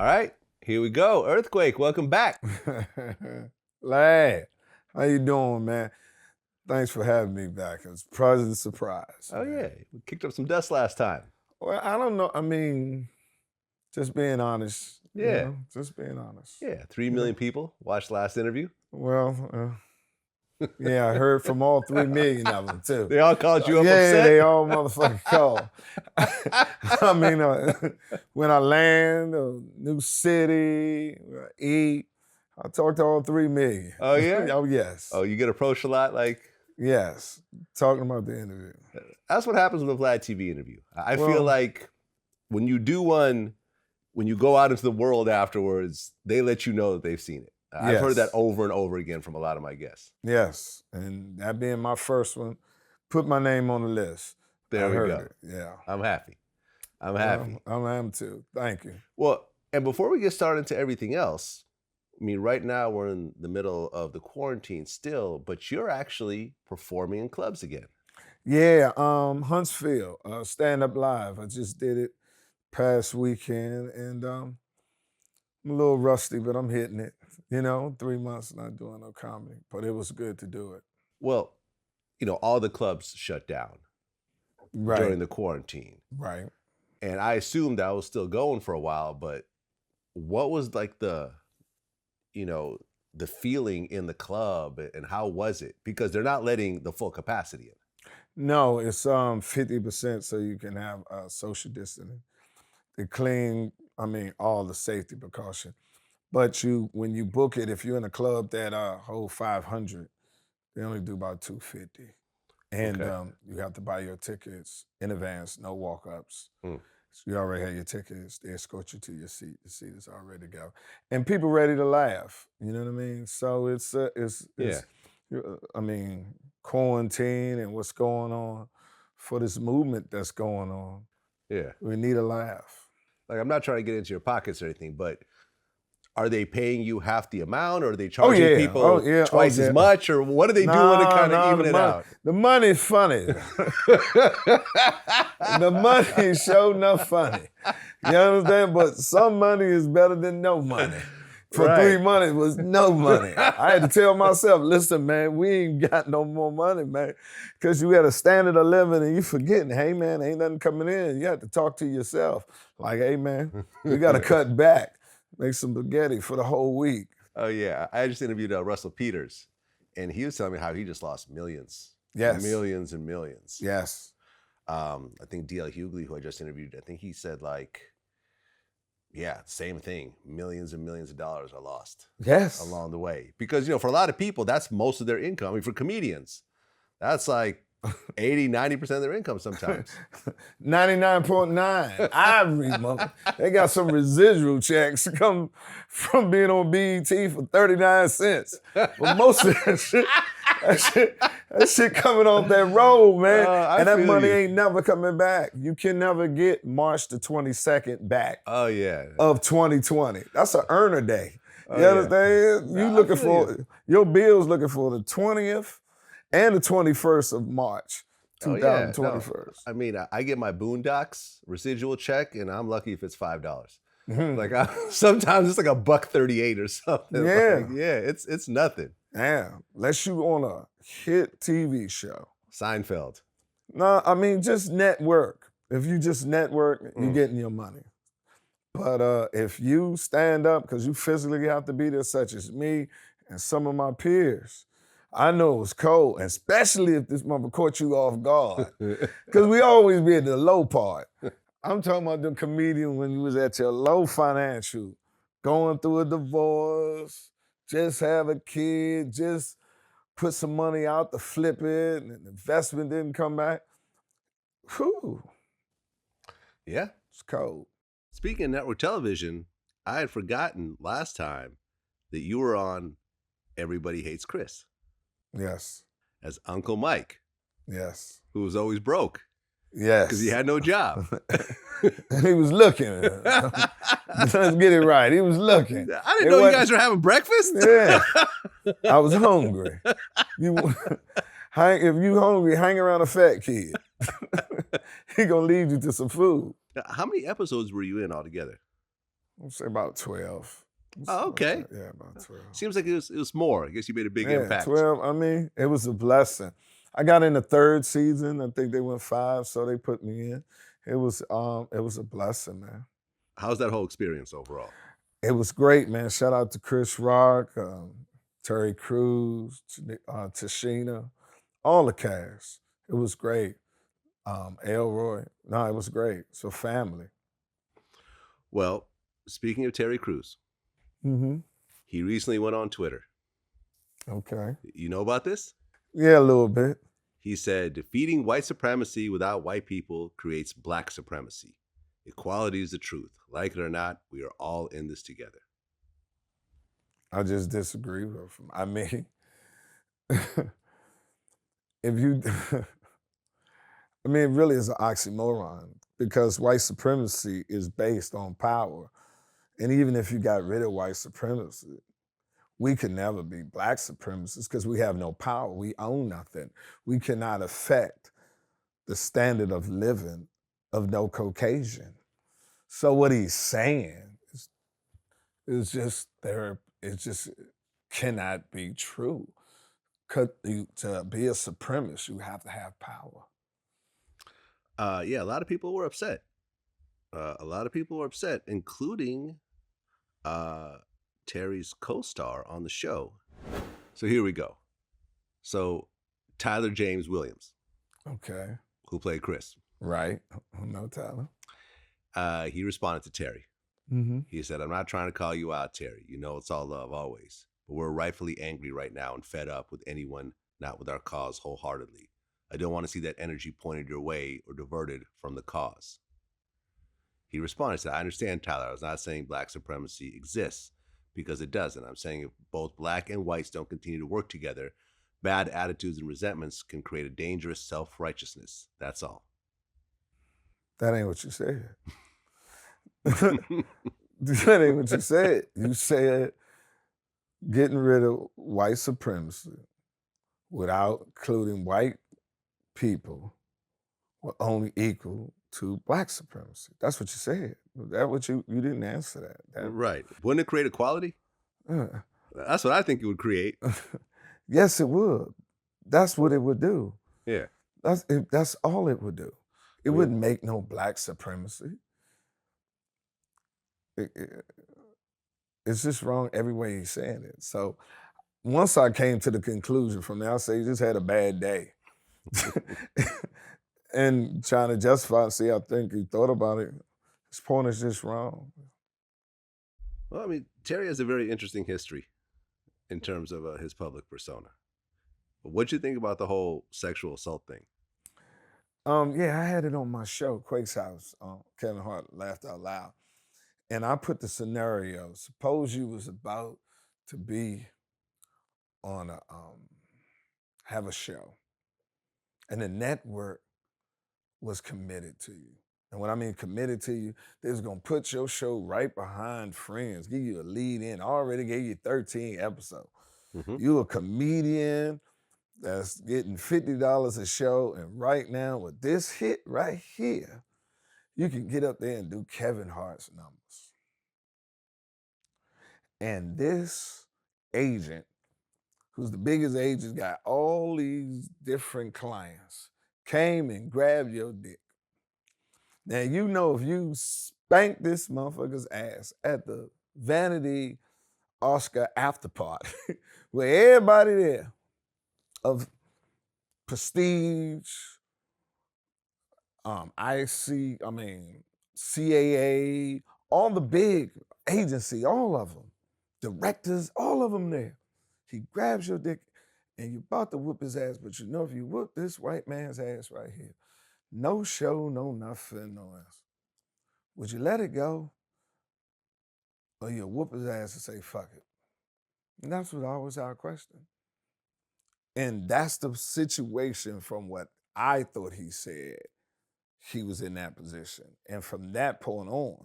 All right, here we go. Earthquake, welcome back. Lad, how you doing, man? Thanks for having me back. It was a pleasant surprise. Oh, man. yeah, we kicked up some dust last time. Well, I don't know. I mean, just being honest. Yeah. Just being honest. Yeah, 3 million people watched the last interview. Well, yeah, I heard from all 3 million of them, too. They all called you up Yeah, upset? they all motherfucking called. I mean, when I land, a new city, eat, I talk to all 3 million. Oh, yeah? Oh, yes. Oh, you get approached a lot? Like, Yes, talking about the interview. that's what happens with a VladTV interview. I feel Well- like when you do one, when you go out into the world afterwards, they let you know that they've seen it. I've heard that Yes. over and over again from a lot of my guests. Yes, and that being my first one, put my name on the list. There I we heard go. it. Yeah. I'm happy. I'm happy. I am too. Thank you. Well, and before we get started into everything else, I mean, right now we're in the middle of the quarantine still, but you're actually performing in clubs again. Yeah, Huntsville, Stand Up Live. I just did it past weekend, and I'm a little rusty, but I'm hitting it. 3 months not doing no comedy, but it was good to do it. Well, all the clubs shut down Right, during the quarantine. right. And I assumed that was still going for a while, but what was like the feeling in the club and how was it? Because they're not letting the full capacity in. No, it's 50% so you can have social distancing. They clean, all the safety precaution. But when you book it, if you're in a club that hold 500, they only do about 250. And Okay. you have to buy your tickets in advance, no walk-ups. Hmm. So you already have your tickets. They escort you to your seat. The seat is all ready to go. And people ready to laugh. You know what I mean? So it's quarantine and what's going on for this movement that's going on. Yeah. We need a laugh. Like, I'm not trying to get into your pockets or anything, but are they paying you half the amount, or are they charging people twice as much, or what are they doing to kind of even it out? The money's funny. The money sure enough funny. You understand? But some money is better than no money. For Right. 3 months was no money. I had to tell myself, listen, man, we ain't got no more money, man. Because you had a standard of living and you forgetting, hey, man, ain't nothing coming in. You have to talk to yourself. Like, hey, man, we got to cut back. Make some spaghetti for the whole week. Oh, yeah. I just interviewed Russell Peters, and he was telling me how he just lost millions. Yes. Millions and millions. Yes. I think D.L. Hughley, who I just interviewed, I think he said same thing. Millions and millions of dollars are lost Yes. along the way. Because, for a lot of people, that's most of their income. I mean, for comedians, that's like 80, 90% of their income sometimes. 99.9. I remember. They got some residual checks come from being on BET for 39 cents. But most of that shit coming off that road, man. And that feel money you. ain't never coming back. You can never get March the 22nd back Oh, yeah. of 2020. That's an earner day. You Oh, yeah. understand? You I looking feel for, your bill's looking for the 20th and the 21st of March, Oh, yeah. 2021. I mean, I get my Boondocks residual check, and I'm lucky if it's $5. Mhm. Like, sometimes it's like $1.38 or something. Yeah. Like, yeah, it's nothing. Damn, let's you on a hit TV show. Seinfeld. No, just network. If you just network, you're getting your money. But if you stand up, because you physically have to be there, such as me and some of my peers, I know it was cold, especially if this mother caught you off guard. Because we always be at the low part. I'm talking about the comedian when you was at your low financial, going through a divorce, just have a kid, just put some money out to flip it, and the investment didn't come back. Whew, Yeah. it's cold. Speaking of network television, I had forgotten last time that you were on Everybody Hates Chris Yes, as Uncle Mike, yes, who was always broke yes. because he had no job. He was looking. Let's get it right. He was looking. I didn't know you guys were having breakfast. Yeah, I was hungry. If you hungry, hang around a fat kid. He gonna lead you to some food. How many episodes were you in altogether? I'll say about 12. Oh, okay. Yeah, about 12. Seems like it was more. I guess you made a big impact. 12. I mean, it was a blessing. I got in the 3rd season. I think they went 5, so they put me in. It was a blessing, man. How's that whole experience overall? It was great, man. Shout out to Chris Rock, Terry Crews, Tashina, all the cast. It was great. Elroy. No, it was great. So family. Well, speaking of Terry Crews, he recently went on Twitter. Okay. You know about this? Yeah, a little bit. He said, defeating white supremacy without white people creates black supremacy. Equality is the truth. Like it or not, we are all in this together. I just disagree with him. I mean, if you, I mean, it really is an oxymoron because white supremacy is based on power. And even if you got rid of white supremacy, we could never be black supremacists because we have no power. We own nothing. We cannot affect the standard of living of no Caucasian. So what he's saying is just it just cannot be true. To be a supremacist, you have to have power. Yeah, a lot of people were upset. Including Terry's co-star on the show. So here we go. So Tyler James Williams. Okay. Who played Chris. Right. I know Tyler. He responded to Terry. Mm-hmm. He said, I'm not trying to call you out, Terry. You know it's all love always. But we're rightfully angry right now and fed up with anyone not with our cause wholeheartedly. I don't want to see that energy pointed your way or diverted from the cause. He responded, said, I understand, Tyler. I was not saying black supremacy exists because it doesn't. I'm saying if both black and whites don't continue to work together, bad attitudes and resentments can create a dangerous self-righteousness. That's all. That ain't what you said. That ain't what you said. You said getting rid of white supremacy without including white people were only equal to black supremacy. That's what you said. That what you didn't answer that. Right. Wouldn't it create equality? That's what I think it would create. Yes, it would. That's what it would do. Yeah. That's all it would do. It wouldn't make no black supremacy. It's just wrong every way he's saying it. So once I came to the conclusion from there, I say he just had a bad day. And trying to justify and see, I think he thought about it. His point is just wrong. Well, I mean, Terry has a very interesting history in terms of his public persona. But what'd you think about the whole sexual assault thing? Yeah, I had it on my show, Quake's House. Kevin Hart Laughed Out Loud. And I put the scenario, suppose you was about to be on have a show and the network was committed to you. And when I mean committed to you, they was gonna put your show right behind Friends, give you a lead in, already gave you 13 episodes. Mm-hmm. You a comedian that's getting $50 a show, and right now with this hit right here, you can get up there and do Kevin Hart's numbers. And this agent, who's the biggest agent, got all these different clients, came and grabbed your dick. Now, you know if you spank this motherfucker's ass at the Vanity Oscar after party, where everybody there of prestige, CAA, all the big agency, all of them, directors, all of them there. He grabs your dick and you're about to whoop his ass, but you know if you whoop this white man's ass right here, no show, no nothing, no else. Would you let it go? Or you whoop his ass and say, fuck it? And that's what always our question. And that's the situation from what I thought he said. He was in that position. And from that point on,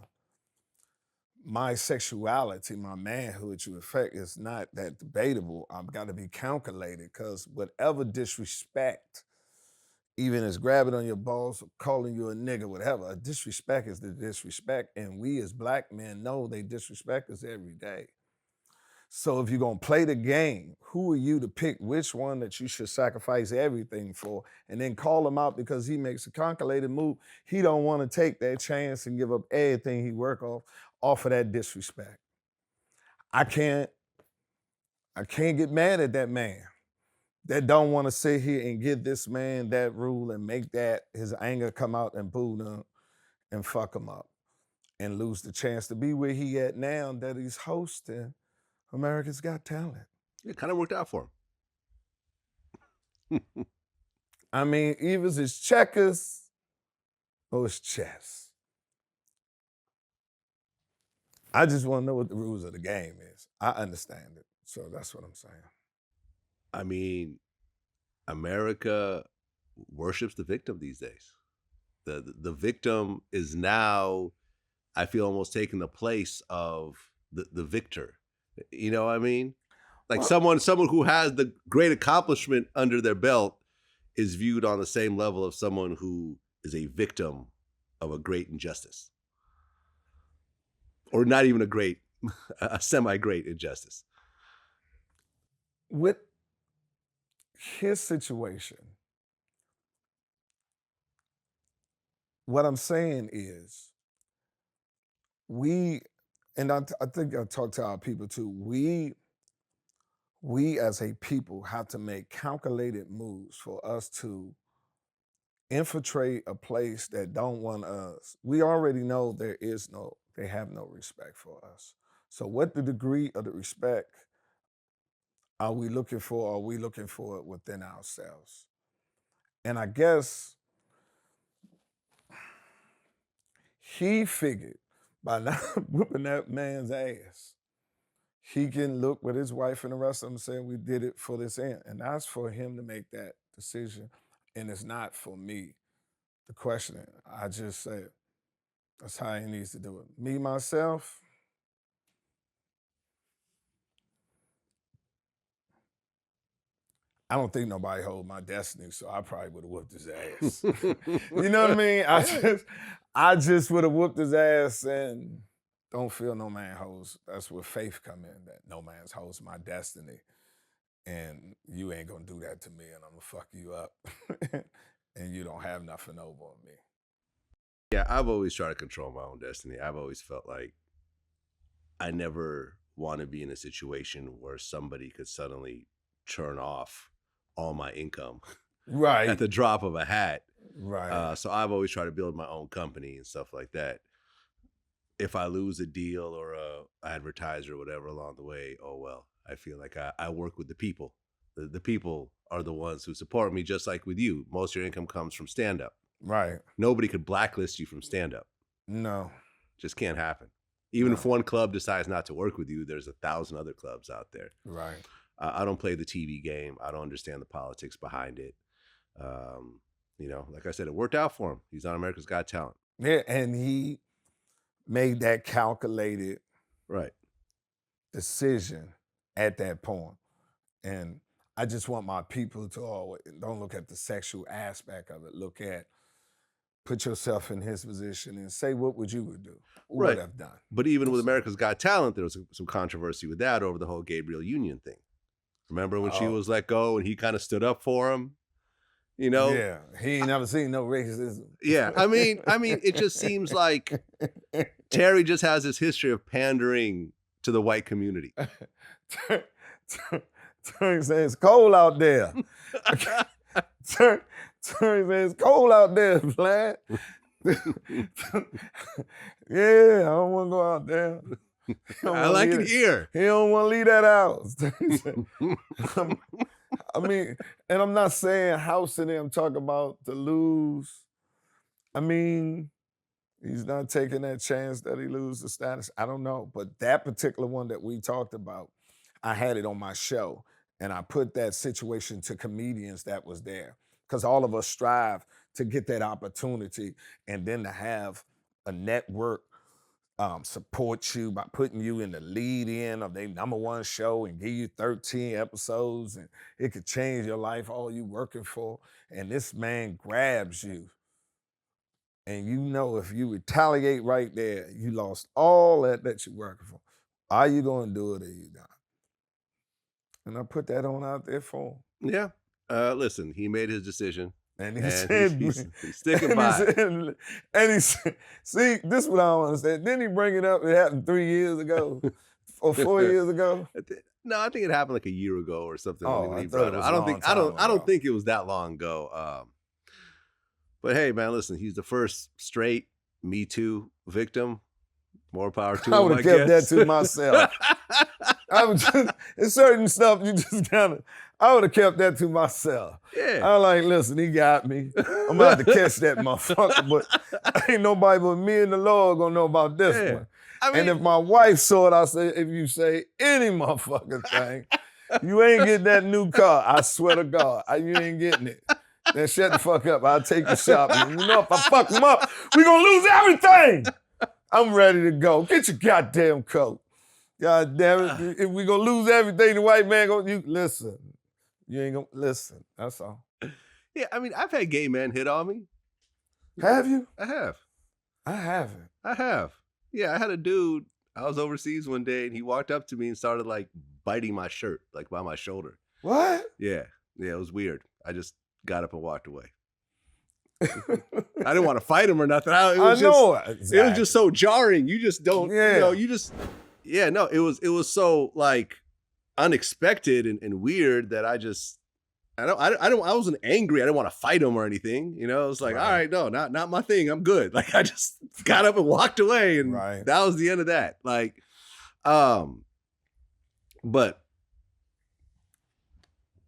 my sexuality, my manhood to effect is not that debatable. I've got to be calculated because whatever disrespect even as grabbing on your balls, or calling you a nigga, whatever. A disrespect is the disrespect, and we as black men know they disrespect us every day. So if you're gonna play the game, who are you to pick which one that you should sacrifice everything for, and then call him out because he makes a calculated move? He don't want to take that chance and give up everything he work off of that disrespect. I can't get mad at that man that don't want to sit here and give this man that rule and make that his anger come out and boo him and fuck him up and lose the chance to be where he at now that he's hosting America's Got Talent. It kind of worked out for him. I mean, either it's checkers or it's chess. I just want to know what the rules of the game is. I understand it. So that's what I'm saying. I mean, America worships the victim these days. The victim is now, I feel, almost taking the place of the victor. You know what I mean? Like someone who has the great accomplishment under their belt is viewed on the same level of someone who is a victim of a great injustice. Or not even a semi-great injustice. With his situation, what I'm saying is, and I think I talk to our people too, we as a people have to make calculated moves for us to infiltrate a place that don't want us. We already know they have no respect for us. So what the degree of the respect are we looking for? Are we looking for it within ourselves? And I guess he figured by not whooping that man's ass, he can look with his wife and the rest of them saying, we did it for this end. And that's for him to make that decision. And it's not for me to question it. I just say that's how he needs to do it. Me, myself, I don't think nobody hold my destiny, so I probably would have whooped his ass. You know what I mean? I just would have whooped his ass and don't feel no man holds. That's where faith come in, that no man holds my destiny. And you ain't gonna do that to me and I'm gonna fuck you up. And you don't have nothing over on me. Yeah, I've always tried to control my own destiny. I've always felt like I never want to be in a situation where somebody could suddenly turn off all my income Right. at the drop of a hat. Right. So I've always tried to build my own company and stuff like that. If I lose a deal or a advertiser or whatever along the way, oh well. I feel like I work with the people. The people are the ones who support me, just like with you. Most of your income comes from stand-up. Right. Nobody could blacklist you from stand-up. No. Just can't happen. Even if one club decides not to work with you, there's 1,000 other clubs out there. Right. I don't play the TV game. I don't understand the politics behind it. You know, like I said, it worked out for him. He's on America's Got Talent. Yeah, and he made that calculated decision at that point. And I just want my people to always, don't look at the sexual aspect of it. Put yourself in his position and say, what would you do? What would have done? But even with America's Got Talent, there was some controversy with that over the whole Gabrielle Union thing. Remember when she was let go and he kind of stood up for him? You know? Yeah, he ain't never seen no racism. Yeah, I mean, it just seems like Terry just has this history of pandering to the white community. Terry says it's cold out there. Terry says it's cold out there, Vlad. Yeah, I don't want to go out there. I like it here. He don't want to leave that house. I mean, and I'm not saying house in there, I'm talking about to lose. I mean, he's not taking that chance that he lose the status. I don't know. But that particular one that we talked about, I had it on my show. And I put that situation to comedians that was there. Because all of us strive to get that opportunity and then to have a network support you by putting you in the lead in of their #1 show and give you 13 episodes, and it could change your life, all you working for. And this man grabs you. And you know if you retaliate right there, you lost all that you're working for. Are you gonna do it or you not? And I put that on out there for him. Yeah. Listen, he made his decision. And he And said, he's sticking by it. and he said, see, this is what I don't understand. Didn't he bring it up? It happened 3 years ago or 4 years ago. No, I think it happened like a year ago or something. Oh, when I he thought brought it it was up. a long time I don't ago. think it was that long ago. But hey, man, listen, he's the first straight Me Too victim. More power to him. I would have kept that to myself. It's certain stuff you just gotta. I would have kept that to myself. Yeah. I'm like, listen, he got me. I'm about to catch that motherfucker, but ain't nobody but me and the Lord gonna know about this one. I mean, And if my wife saw it, I say, if you say any motherfucking thing, you ain't getting that new car. I swear to God, you ain't getting it. Then shut the fuck up. I'll take you shopping. You know, if I fuck him up, we gonna lose everything. I'm ready to go. Get your goddamn coat. God damn it. If we gonna lose everything, the white man gonna listen. You ain't gonna listen. That's all. Yeah, I mean, I've had gay men hit on me. Have you? I have. I haven't. I have. Yeah, I had a dude. I was overseas one day, and he walked up to me and started like biting my shirt, like by my shoulder. What? Yeah, it was weird. I just got up and walked away. I didn't want to fight him or nothing. It was just so jarring. You just don't. Yeah. No. It was so like unexpected and weird that I wasn't angry. I didn't want to fight him or anything. You know, it was like, all right, no, not my thing. I'm good. Like I just got up and walked away, and that was the end of that. Like, but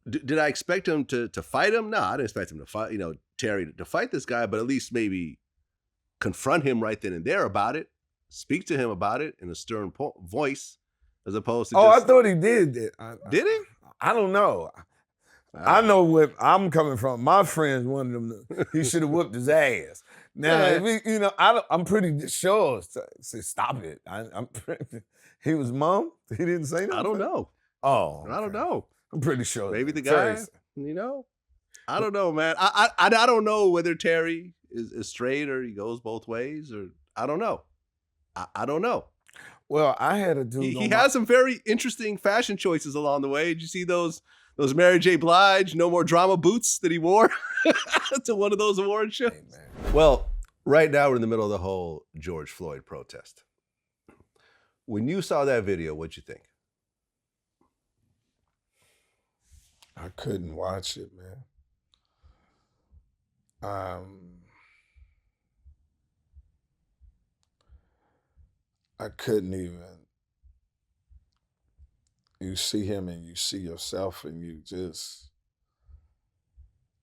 did I expect him to fight him? No, I didn't expect him to fight, Terry, to fight this guy, but at least maybe confront him right then and there about it, speak to him about it in a stern voice, as opposed to I thought he did. Did he? I don't know. I know where I'm coming from. My friends wanted him he should have whooped his ass. Now, I'm pretty sure. Say, stop it. He was mum? He didn't say nothing? I don't know. Oh. Okay. I don't know. I'm pretty sure. Maybe the guy, I don't know, man. I don't know whether Terry is straight or he goes both ways, or I don't know. I don't know. Well, I had a dude. He has some very interesting fashion choices along the way. Did you see those Mary J. Blige No More Drama boots that he wore to one of those award shows? Hey, well, right now we're in the middle of the whole George Floyd protest. When you saw that video, what'd you think? I couldn't watch it, man. I couldn't even. You see him and you see yourself and you just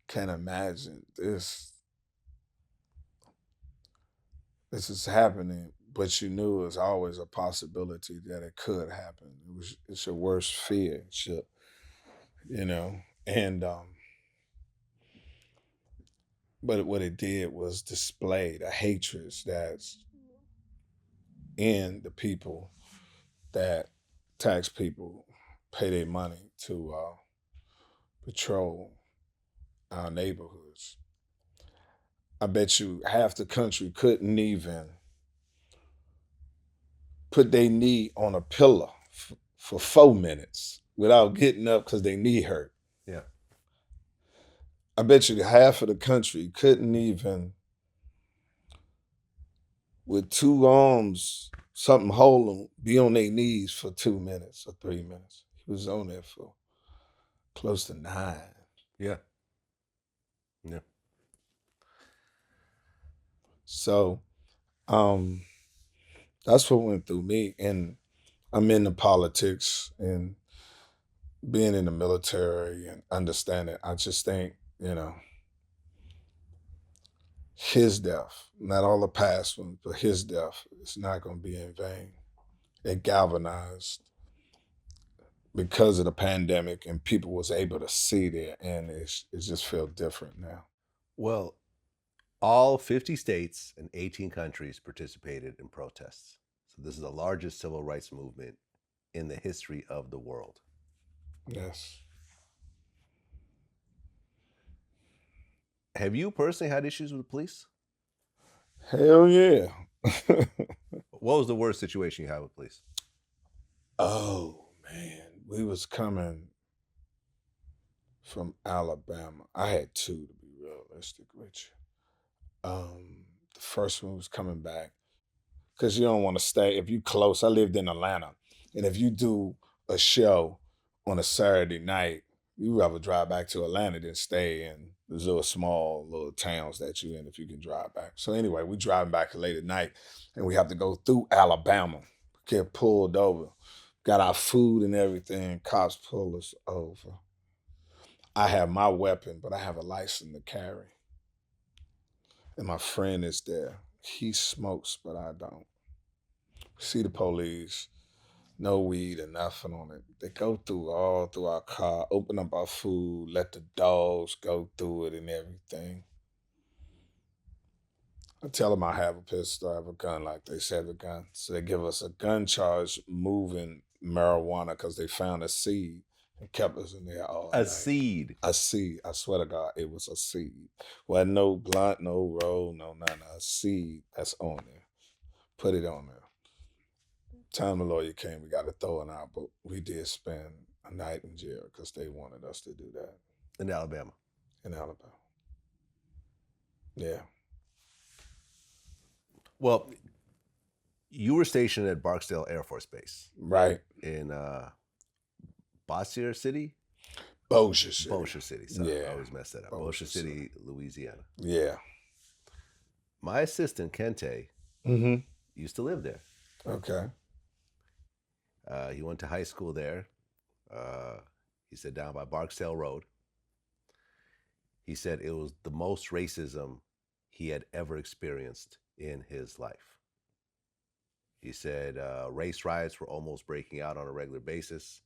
can't imagine this is happening, but you knew it was always a possibility that it could happen. It's your worst fear, and but what it did was display the hatred that's in the people that tax people pay their money to patrol our neighborhoods. I bet you half the country couldn't even put their knee on a pillow for 4 minutes without getting up because their knee hurt. Yeah. I bet you half of the country couldn't even, with 2 arms, something hold them, be on their knees for 2 minutes or 3 minutes. He was on there for close to 9. Yeah. Yeah. So, that's what went through me. And I'm into politics and being in the military and understanding. I just think, his death, not all the past ones, but his death is not going to be in vain. It galvanized because of the pandemic, and people was able to see there, and it just feels different now. Well, all 50 states and 18 countries participated in protests. So this is the largest civil rights movement in the history of the world. Yes. Have you personally had issues with the police? Hell yeah. What was the worst situation you had with police? Oh, man. We was coming from Alabama. I had two, to be realistic with you. The first one was coming back because you don't want to stay. If you close, I lived in Atlanta. And if you do a show on a Saturday night, you rather drive back to Atlanta than stay in those little small little towns that you're in if you can drive back. So anyway, we driving back late at night and we have to go through Alabama, get pulled over, got our food and everything, cops pull us over. I have my weapon, but I have a license to carry. And my friend is there. He smokes, but I don't. See the police, no weed or nothing on it. They go through all through our car, open up our food, let the dogs go through it and everything. I tell them I have a pistol, I have a gun, like they said, a gun. So they give us a gun charge moving marijuana because they found a seed and kept us in there all night. Seed? A seed. I swear to God, it was a seed. Wasn't no blunt, no roll, no nothing. A seed that's on there. Put it on there. Time the lawyer came, we got to throw it out, but we did spend a night in jail because they wanted us to do that. In Alabama? In Alabama. Yeah. Well, you were stationed at Barksdale Air Force Base. Right. In Bossier City? Bossier City. Bossier City. Sorry, Yeah. I always mess that up. Bossier City, Louisiana. Yeah. My assistant, Kente, used to live there. Okay. He went to high school there. He said down by Barksdale Road. He said it was the most racism he had ever experienced in his life. He said race riots were almost breaking out on a regular basis.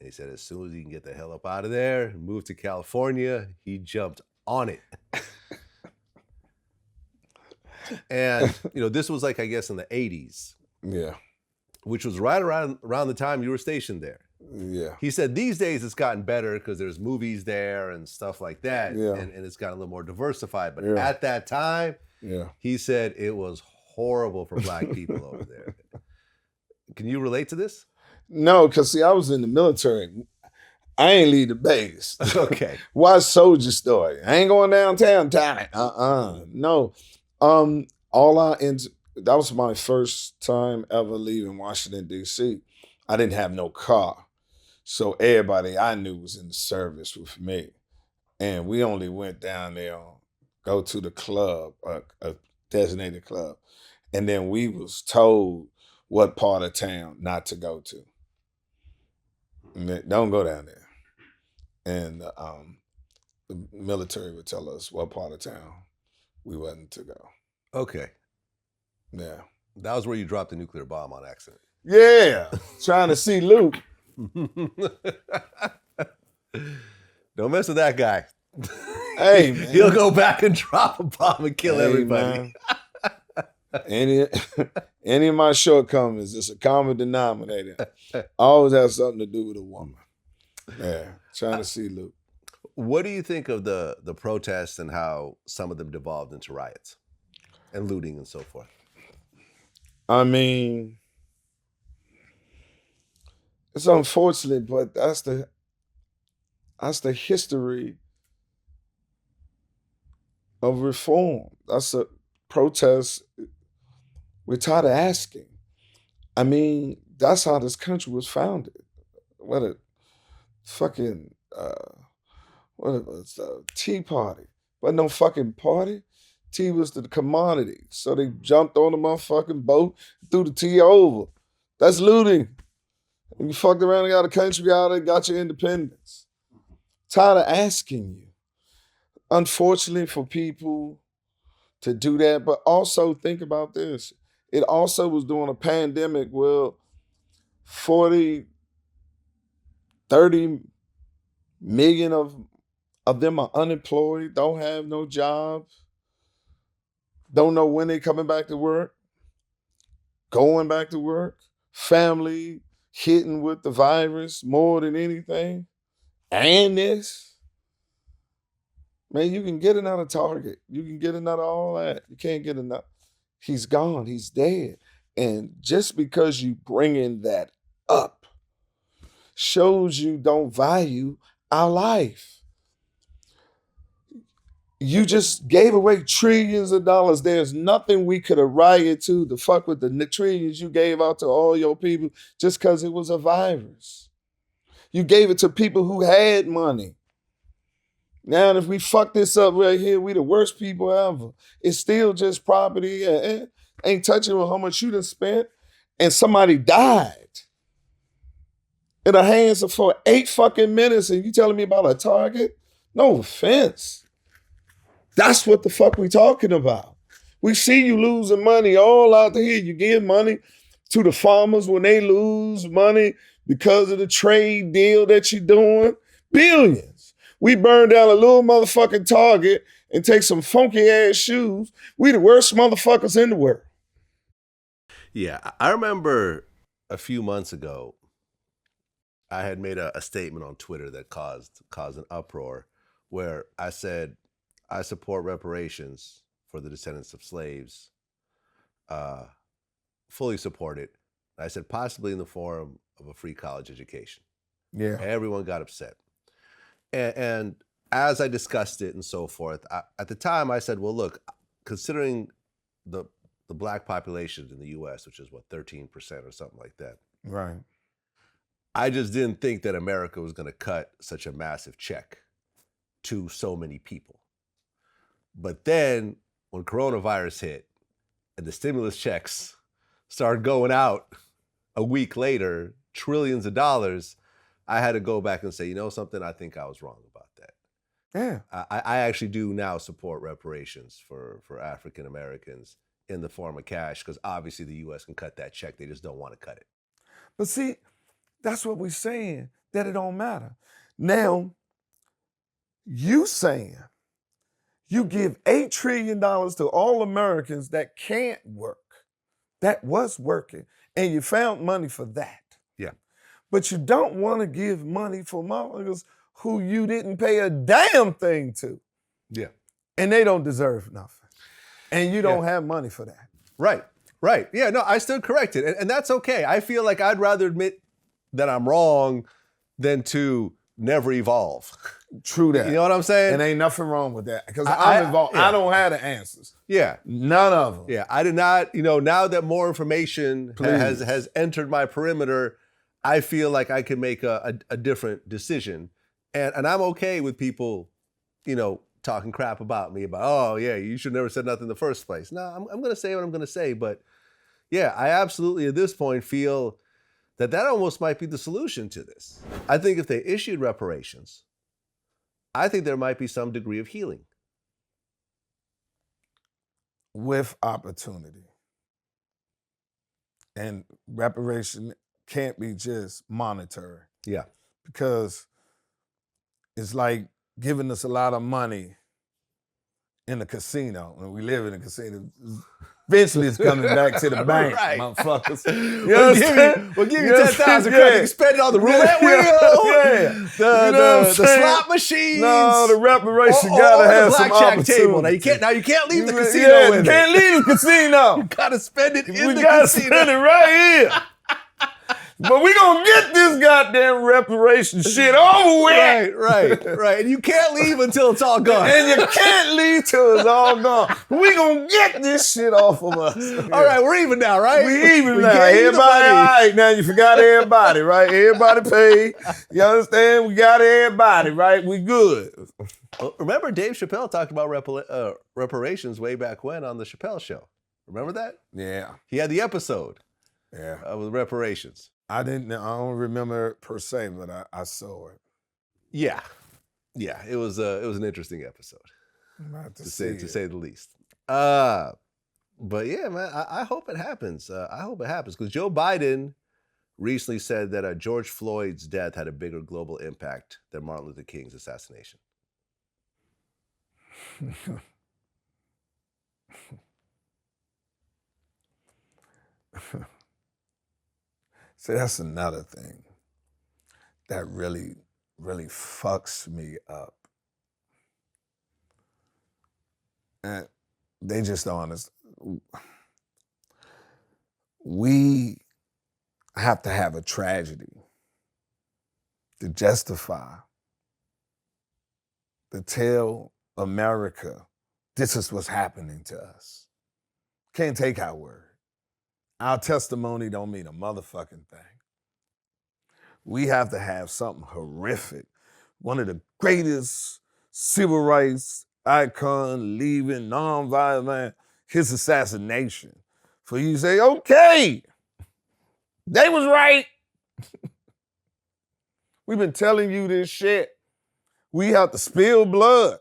And he said as soon as he can get the hell up out of there and move to California, he jumped on it. And, this was like, I guess, in the 80s. Yeah. Which was right around the time you were stationed there. Yeah. He said these days it's gotten better because there's movies there and stuff like that. Yeah. And it's gotten a little more diversified. But at that time, he said it was horrible for Black people over there. Can you relate to this? No, because see, I was in the military. I ain't leave the base. Okay. Watch Soldier Story. I ain't going downtown tonight. No. That was my first time ever leaving Washington, D.C. I didn't have no car. So everybody I knew was in the service with me. And we only went down there, go to the club, a designated club. And then we was told what part of town not to go to. Don't go down there. And the military would tell us what part of town we wasn't to go. Okay. Yeah. That was where you dropped the nuclear bomb on accident. Yeah. Trying to see Luke. Don't mess with that guy. Hey, man. He'll go back and drop a bomb and kill everybody. Any of my shortcomings, it's a common denominator. Always has something to do with a woman. Yeah. Trying to see Luke. What do you think of the protests and how some of them devolved into riots and looting and so forth? I mean, it's unfortunate, but that's the history of reform. That's a protest. We're tired of asking. I mean, that's how this country was founded. What a fucking what it was, Tea Party. Wasn't no fucking party. Tea was the commodity. So they jumped on the motherfucking boat, threw the tea over. That's looting. And you fucked around and got a country out and got your independence. Tired of asking you. Unfortunately for people to do that, but also think about this. It also was during a pandemic where 40, 30 million of them are unemployed, don't have no job, don't know when they're coming back to work. going back to work, family hitting with the virus more than anything, and this, man, you can get another Target. You can get another all that. You can't get another. He's gone. He's dead. And just because you bringing that up shows you don't value our life. You just gave away trillions of dollars. There's nothing we could have rioted to fuck with the trillions you gave out to all your people just because it was a virus. You gave it to people who had money. Now, if we fuck this up right here, we the worst people ever. It's still just property. Ain't touching on how much you done spent. And somebody died in the hands of for 8 fucking minutes and you telling me about a Target? No offense. That's what the fuck we talking about. We see you losing money all out here. You give money to the farmers when they lose money because of the trade deal that you're doing. Billions. We burn down a little motherfucking Target and take some funky ass shoes. We the worst motherfuckers in the world. Yeah, I remember a few months ago, I had made a statement on Twitter that caused an uproar where I said, I support reparations for the descendants of slaves, fully support it. I said, possibly in the form of a free college education. Yeah. Everyone got upset. And as I discussed it and so forth, at the time I said, well, look, considering the black population in the US, which is what, 13% or something like that. Right. I just didn't think that America was going to cut such a massive check to so many people. But then when coronavirus hit and the stimulus checks started going out a week later, trillions of dollars, I had to go back and say, you know something, I think I was wrong about that. Yeah. I actually do now support reparations for African Americans in the form of cash, because obviously the US can cut that check. They just don't want to cut it. But see, that's what we're saying, that it don't matter. Now, you saying you give $8 trillion to all Americans that can't work, that was working, and you found money for that. Yeah. But you don't want to give money for motherfuckers who you didn't pay a damn thing to. Yeah. And they don't deserve nothing. And you don't have money for that. Right. Yeah, no, I stood corrected. And that's okay. I feel like I'd rather admit that I'm wrong than to never evolve. True that. You know what I'm saying? And ain't nothing wrong with that. Because I'm involved. Yeah. I don't have the answers. Yeah. None of them. Yeah. I did not, now that more information has entered my perimeter, I feel like I can make a different decision. And I'm okay with people, talking crap about me about, oh yeah, you should never said nothing in the first place. No, I'm going to say what I'm going to say. But yeah, I absolutely at this point feel that almost might be the solution to this. I think if they issued reparations, I think there might be some degree of healing. With opportunity. And reparation can't be just monetary. Yeah. Because it's like giving us a lot of money in a casino, and we live in a casino. Eventually, it's coming back to the bank, right. Motherfuckers. We'll give you 10,000 credit. You spend it on the roulette wheel, the slot machines. No, the reparation gotta have some opportunity. Table. Now you can't leave the casino. You can't leave the casino. You gotta spend it in the casino. We gotta spend it right here. But we gonna get this goddamn reparation shit over with. Right. And you can't leave until it's all gone. And you can't leave till it's all gone. We gonna get this shit off of us. All right, we're even now, right? We even now. Everybody, all right, now you forgot everybody, right? Everybody paid. You understand? We got everybody, right? We good. Remember Dave Chappelle talked about reparations way back when on the Chappelle Show. Remember that? Yeah. He had the episode. Yeah. With reparations. I don't remember it per se, but I saw it. Yeah. It was an interesting episode, to say the least. But yeah, man, I hope it happens. I hope it happens because Joe Biden recently said that George Floyd's death had a bigger global impact than Martin Luther King's assassination. See, that's another thing that really, really fucks me up. And they just don't understand. We have to have a tragedy to justify, to tell America this is what's happening to us. Can't take our word. Our testimony don't mean a motherfucking thing. We have to have something horrific. One of the greatest civil rights icon leaving, nonviolent, his assassination. For you to say, okay, they was right. We've been telling you this shit. We have to spill blood.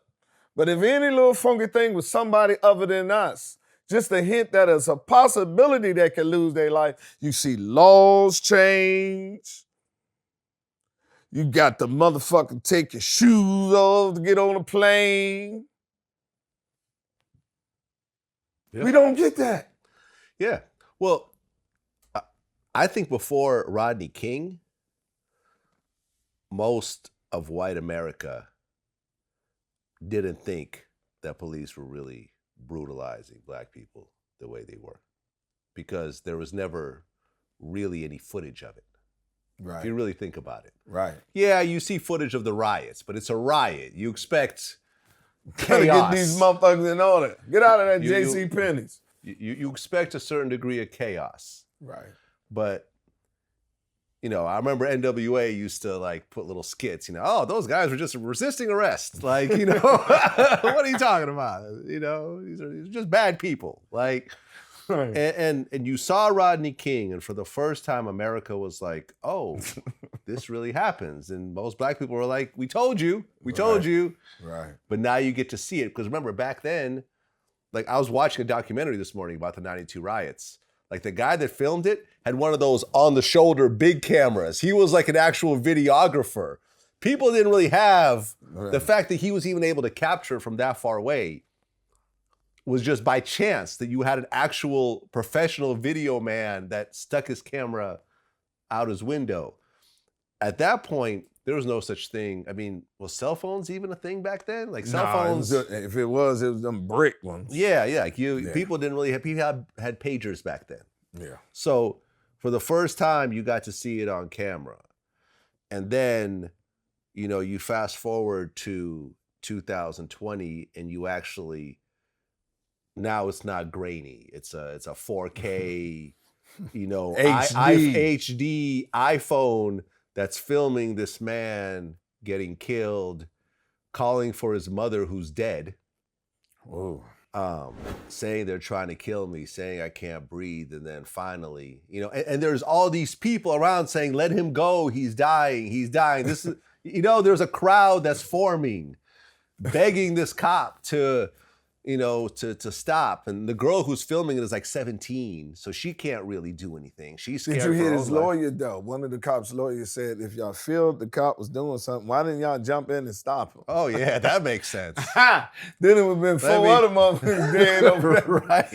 But if any little funky thing with somebody other than us, just a hint that there's a possibility they could lose their life, you see laws change. You got the motherfucker take your shoes off to get on a plane. Yep. We don't get that. Yeah. Well, I think before Rodney King, most of white America didn't think that police were really brutalizing black people the way they were, because there was never really any footage of it. Right. If you really think about it. Right. Yeah, you see footage of the riots, but it's a riot. You expect gotta chaos. get these motherfuckers in order. Get out of that J.C. Penney's. You expect a certain degree of chaos. Right. But, you know, I remember NWA used to like put little skits, you know, oh, those guys were just resisting arrest. Like, you know, what are you talking about? You know, these are just bad people. Like, right. and you saw Rodney King, and for the first time, America was like, oh, this really happens. And most black people were like, we told you, we told you. Right. But now you get to see it. Because remember, back then, like I was watching a documentary this morning about the 92 riots. Like the guy that filmed it had one of those on the shoulder big cameras. He was like an actual videographer. People didn't really have the fact that he was even able to capture from that far away was just by chance that you had an actual professional video man that stuck his camera out his window. At that point, there was no such thing. I mean, was cell phones even a thing back then? Like cell phones? If it was them brick ones. Yeah. Like people didn't really have, people had pagers back then. Yeah. So for the first time, you got to see it on camera. And then, you know, you fast forward to 2020 and you actually, now it's not grainy. It's a 4K, you know, HD iPhone that's filming this man getting killed, calling for his mother who's dead. Whoa. Saying they're trying to kill me, saying I can't breathe. And then finally, you know, and there's all these people around saying, let him go. He's dying. He's dying. This is, you know, there's a crowd that's forming, begging this cop to, you know, to stop. And the girl who's filming it is like 17, so she can't really do anything. She's scared. Did you hear his lawyer though? One of the cops' lawyers said, if y'all feel the cop was doing something, why didn't y'all jump in and stop him? Oh yeah, that makes sense. Then it would have been four other motherfuckers dead over there. Right.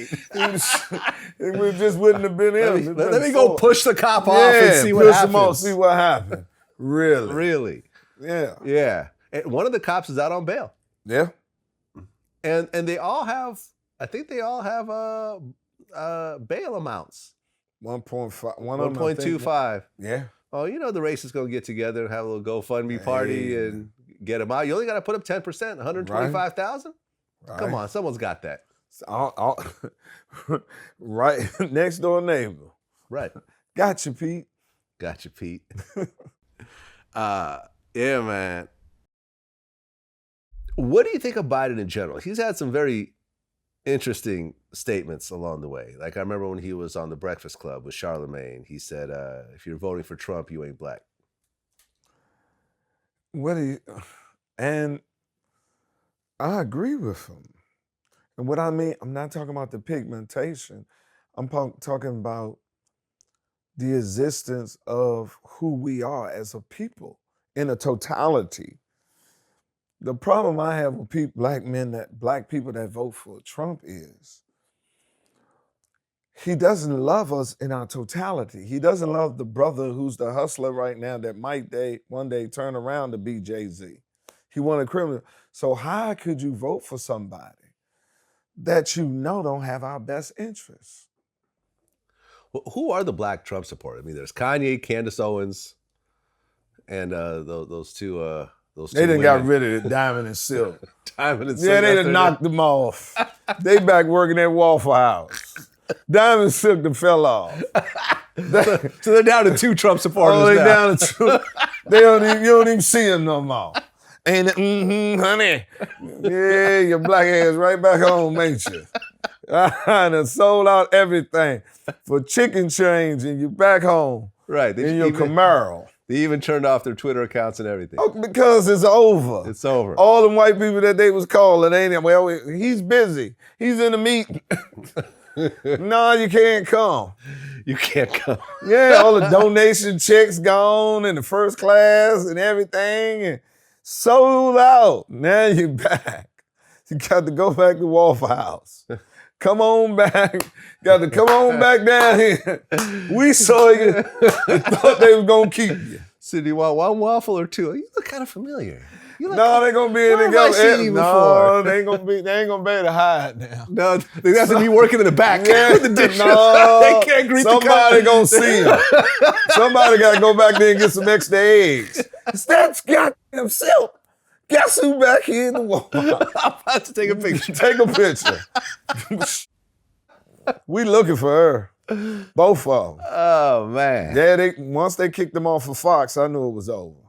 It just wouldn't have been him. Let me go push the cop off and see what happens. Push him off, see what happened. Really? Really? Yeah. Yeah. And one of the cops is out on bail. Yeah. And they all have, I think they all have bail amounts. 1.5. 1.25. Yeah. Oh, you know the race is going to get together and have a little GoFundMe party and get them out. You only got to put up 10%, 125,000? Right. Come on, someone's got that. Right, next door neighbor. Right. Gotcha, Pete. Gotcha, Pete. Yeah, man. What do you think of Biden in general? He's had some very interesting statements along the way. Like I remember when he was on the Breakfast Club with Charlemagne, he said, if you're voting for Trump, you ain't black. And I agree with him. And what I mean, I'm not talking about the pigmentation. I'm talking about the existence of who we are as a people in a totality. The problem I have with black people that vote for Trump is he doesn't love us in our totality. He doesn't love the brother who's the hustler right now that might one day turn around to be Jay-Z. He wanted criminal. So how could you vote for somebody that you know don't have our best interests? Well, who are the black Trump supporters? I mean, there's Kanye, Candace Owens, and those two. They done got rid of it, Diamond and Silk. Diamond and Silk. Yeah, they done knocked them off. They back working at Waffle House. Diamond and Silk done fell off. So they're down to 2 Trump supporters. Oh, they now. down to 2. You don't even see them no more. Ain't it, honey? Yeah, your black ass right back home, ain't you? I done sold out everything for chicken change and you back home. Right. In your Camaro. They even turned off their Twitter accounts and everything. Oh, because it's over. It's over. All them white people that they was calling, ain't it? Well, he's busy. He's in a meeting. No, you can't come. You can't come. Yeah, all the donation checks gone and the first class and everything and sold out. Now you're back. You got to go back to Waffle House. Come on back. Got to come on back down here. We saw you and thought they was going to keep you. So do you want one waffle or 2? You look kind of familiar. No, they gonna be in the go. No, they ain't gonna be able to hide now. No, they have to be working in the back with the dishes. No, they can't greet somebody gonna see them. Somebody gotta go back there and get some extra eggs. That's goddamn Silk. Guess who back here in the wall? I'm about to take a picture. Take a picture. We looking for her. Both of them. Oh man. Yeah, once they kicked them off of Fox, I knew it was over.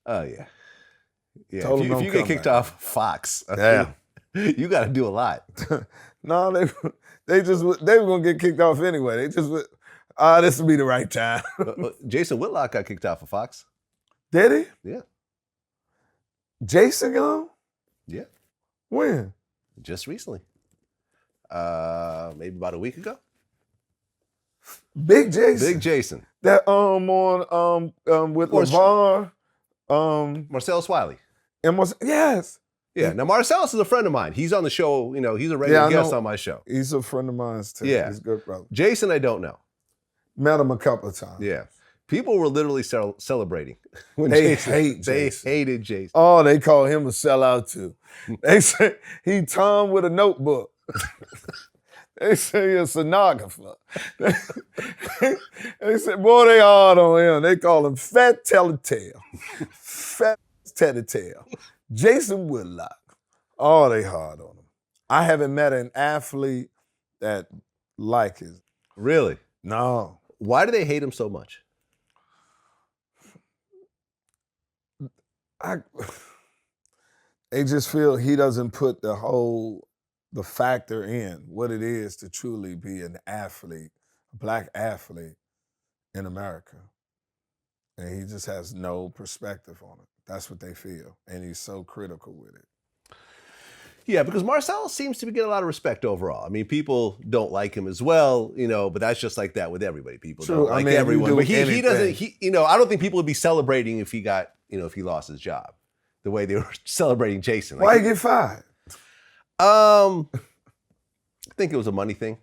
Oh yeah. Yeah, if you get kicked off Fox, you got to do a lot. No, they were gonna get kicked off anyway. They just this will be the right time. Jason Whitlock got kicked off of Fox. Did he? Yeah. Jason gone? Yeah. When? Just recently. Maybe about a week ago. Big Jason. Big Jason. That on with LeVar. Marcellus Wiley. Yes. Yeah. Now Marcellus is a friend of mine. He's on the show. You know, he's a regular guest on my show. He's a friend of mine too. Yeah. He's a good brother. Jason, I don't know. Met him a couple of times. Yeah. People were literally celebrating when they hated Jason. Oh, they call him a sellout too. They say he Tom with a notebook. They say he's a stenographer. They said, boy, they hard on him. They call him Fat Telltale. Fat Telltale. Jason Whitlock. Oh, they hard on him. I haven't met an athlete that like his. Really? No. Why do they hate him so much? They just feel he doesn't put the factor in what it is to truly be an athlete, a black athlete in America. And he just has no perspective on it. That's what they feel. And he's so critical with it. Yeah, because Marcellus seems to be getting a lot of respect overall. I mean, people don't like him as well, you know, but that's just like that with everybody. People don't like everyone. But he doesn't, I don't think people would be celebrating if he got, if he lost his job the way they were celebrating Jason. Why he get fired? I think it was a money thing.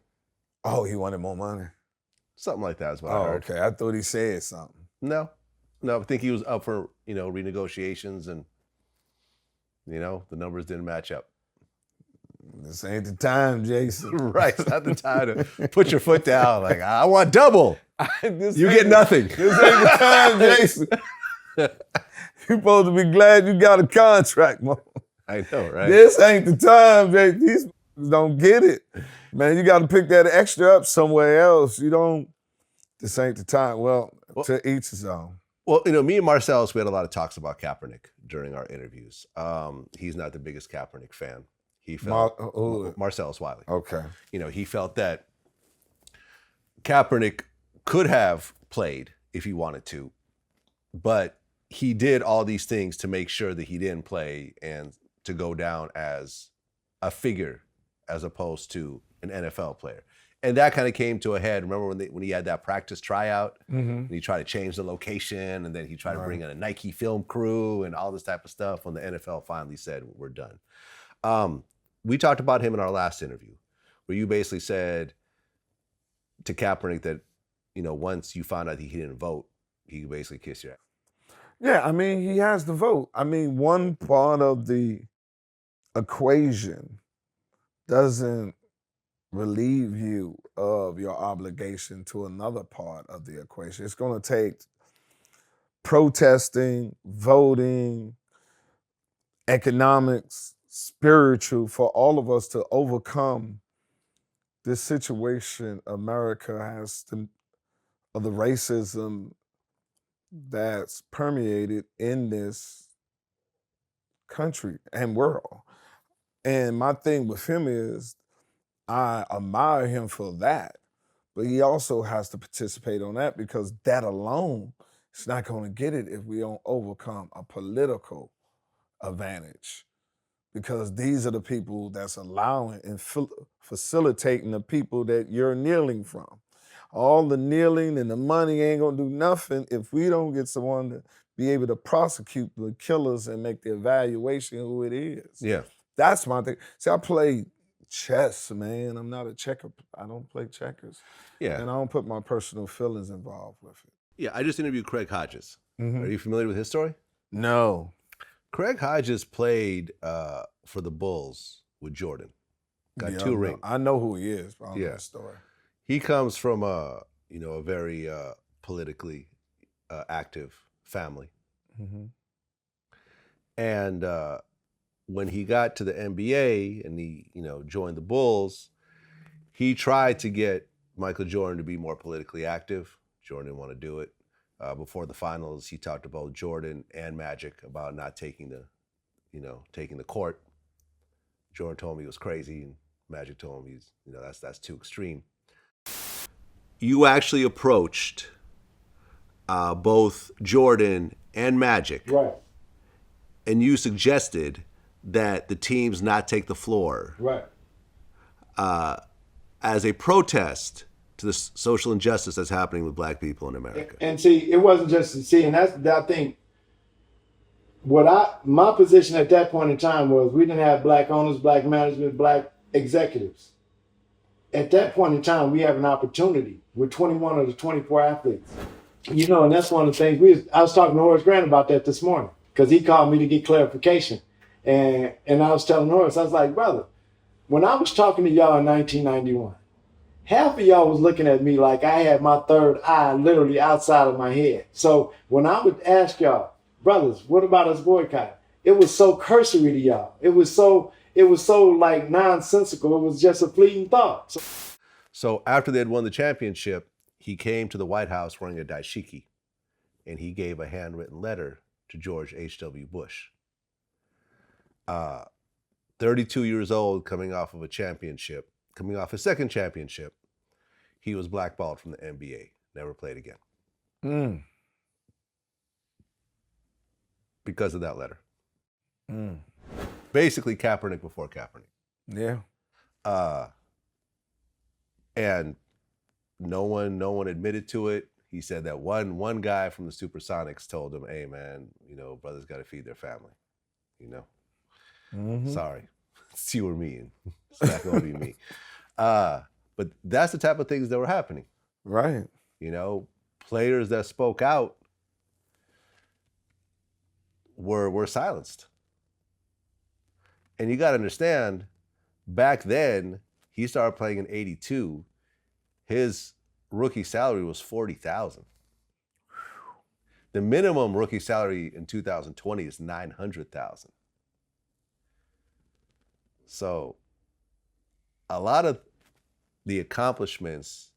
Oh, he wanted more money? Something like that is what I heard. Okay. I thought he said something. No, I think he was up for, renegotiations and, the numbers didn't match up. This ain't the time, Jason. Right, it's not the time to put your foot down. Like, I want double. You get nothing. This ain't the time, Jason. You're supposed to be glad you got a contract, man. I know, right? This ain't the time, Jason. These don't get it. Man, you got to pick that extra up somewhere else. This ain't the time. Well, to each his own. Well, me and Marcellus, we had a lot of talks about Kaepernick during our interviews. He's not the biggest Kaepernick fan. He felt Marcellus Wiley. Okay. He felt that Kaepernick could have played if he wanted to, but he did all these things to make sure that he didn't play and to go down as a figure as opposed to an NFL player. And that kind of came to a head. Remember when he had that practice tryout? Mm-hmm. And he tried to change the location, and then he tried to bring in a Nike film crew and all this type of stuff when the NFL finally said, we're done. We talked about him in our last interview, where you basically said, to Kaepernick that, once you found out he didn't vote, he could basically kiss your ass? Yeah, I mean, he has the vote. I mean, one part of the equation doesn't relieve you of your obligation to another part of the equation. It's going to take protesting, voting, economics, spiritual, for all of us to overcome this situation America has of the racism that's permeated in this country and world. And my thing with him is I admire him for that, but he also has to participate on that, because that alone is not going to get it if we don't overcome a political advantage. Because these are the people that's allowing and facilitating the people that you're kneeling from. All the kneeling and the money ain't gonna do nothing if we don't get someone to be able to prosecute the killers and make the evaluation of who it is. Yeah. That's my thing. See, I play chess, man. I'm not a checker. I don't play checkers. Yeah. And I don't put my personal feelings involved with it. Yeah, I just interviewed Craig Hodges. Mhm. Are you familiar with his story? No. Craig Hodges played for the Bulls with Jordan. Got Yeah, 2 rings. I know who he is, but I don't know Yeah. his story. He comes from a very politically active family. Mhm. And when he got to the NBA and he, joined the Bulls, he tried to get Michael Jordan to be more politically active. Jordan didn't want to do it. Before the finals, he talked to both Jordan and Magic about not taking the court. Jordan told him he was crazy, and Magic told him that's too extreme. You actually approached both Jordan and Magic, Right. and you suggested that the teams not take the floor, Right. As a protest to the social injustice that's happening with Black people in America. And see, it wasn't just and I think my position at that point in time was we didn't have Black owners, Black management, Black executives. At that point in time, we have an opportunity with 21 of the 24 athletes. And that's one of the things I was talking to Horace Grant about that this morning, because he called me to get clarification. And I was telling Horace, I was like, brother, when I was talking to y'all in 1991, half of y'all was looking at me like I had my third eye literally outside of my head. So when I would ask y'all, brothers, what about us boycotting? It was so cursory to y'all. It was so like nonsensical. It was just a fleeting thought. So after they had won the championship, he came to the White House wearing a dashiki, and he gave a handwritten letter to George H.W. Bush. 32 years old, coming off his second championship, he was blackballed from the NBA, never played again. Because of that letter. Basically Kaepernick before Kaepernick. Yeah. And no one admitted to it. He said that one guy from the Supersonics told him, hey man, brothers got to feed their family, Sorry, it's you or me, and it's not going to be me. But that's the type of things that were happening. Right. Players that spoke out were silenced. And you got to understand, back then, he started playing in '82. His rookie salary was $40,000. The minimum rookie salary in 2020 is $900,000. So a lot of the accomplishments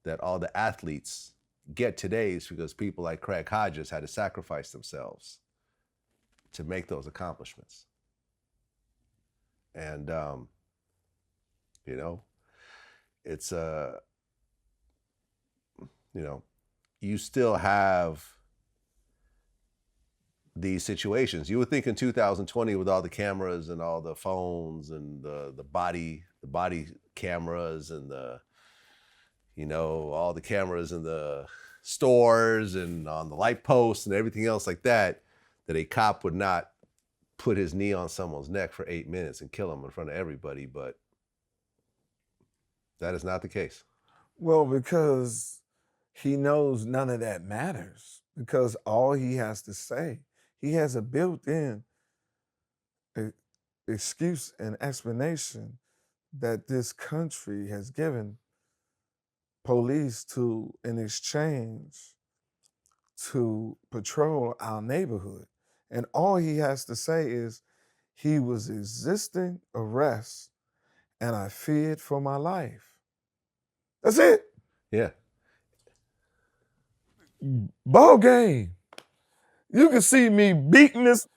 that all the athletes get today is because people like Craig Hodges had to sacrifice themselves to make those accomplishments. And, it's, you still have these situations. You would think in 2020, with all the cameras and all the phones and the body cameras and all the cameras in the stores and on the light posts and everything else like that a cop would not put his knee on someone's neck for 8 minutes and kill him in front of everybody. But that is not the case. Well, because he knows none of that matters. Because all he has to say, he has a built-in excuse and explanation that this country has given police to in exchange to patrol our neighborhood. And all he has to say is he was resisting arrest and I feared for my life. That's it. Yeah. Ball game. You can see me beating this.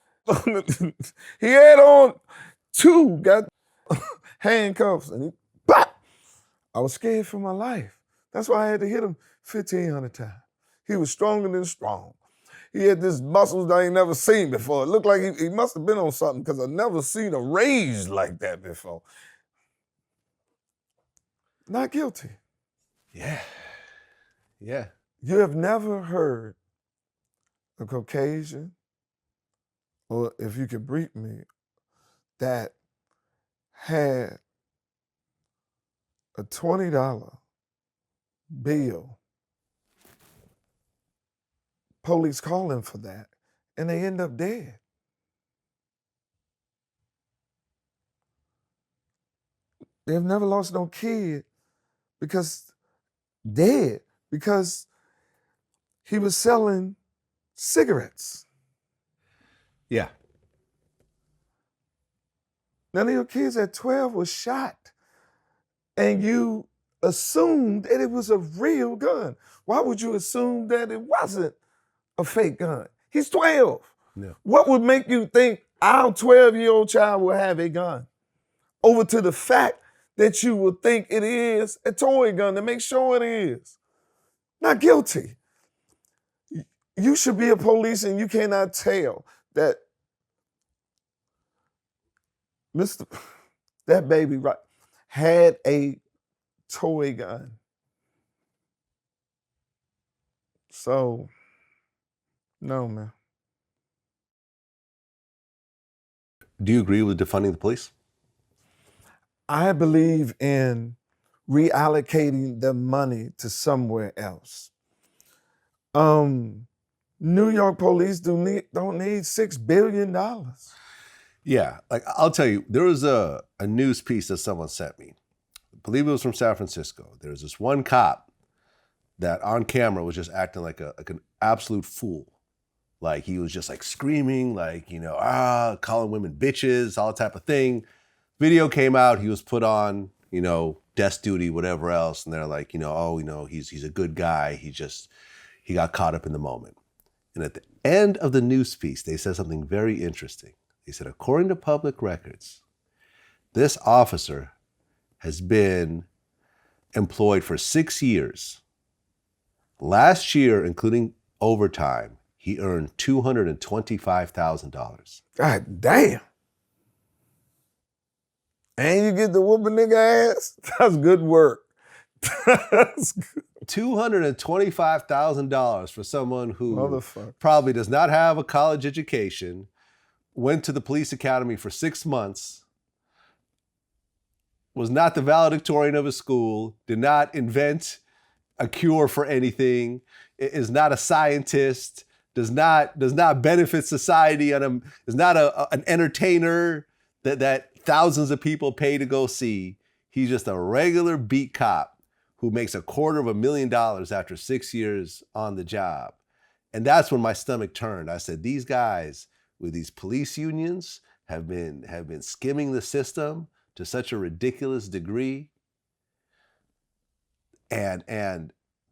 He had on got handcuffs and he, bop! I was scared for my life. That's why I had to hit him 1,500 times. He was stronger than strong. He had this muscles that I ain't never seen before. It looked like he must have been on something because I've never seen a rage like that before. Not guilty. Yeah. Yeah. You have never heard a Caucasian, or if you could brief me, that had a $20 bill, police call him for that, and they end up dead. They've never lost no kid because he was selling cigarettes. Yeah. None of your kids at 12 was shot, and you assumed that it was a real gun. Why would you assume that it wasn't a fake gun? He's 12. Yeah. What would make you think our 12-year-old child will have a gun? Over to the fact that you would think it is a toy gun to make sure it is. Not guilty. You should be a police and you cannot tell that that baby had a toy gun. So, no, man. Do you agree with defunding the police? I believe in reallocating the money to somewhere else. New York police don't need $6 billion. Yeah, like I'll tell you, there was a news piece that someone sent me. I believe it was from San Francisco. There was this one cop that on camera was just acting like an absolute fool. Like he was just like screaming, like, calling women bitches, all that type of thing. Video came out, he was put on, desk duty, whatever else. And they're like, he's a good guy. He got caught up in the moment. And at the end of the news piece, they said something very interesting. They said, according to public records, this officer has been employed for 6 years. Last year, including overtime, he earned $225,000. God damn. And you get the whoop a nigga ass? That's good work. That's good. $225,000 for someone who probably does not have a college education, went to the police academy for 6 months, was not the valedictorian of his school, did not invent a cure for anything, is not a scientist, does not benefit society, is not an entertainer that thousands of people pay to go see. He's just a regular beat cop who makes $250,000 after 6 years on the job. And that's when my stomach turned. I said, these guys with these police unions have been skimming the system to such a ridiculous degree. And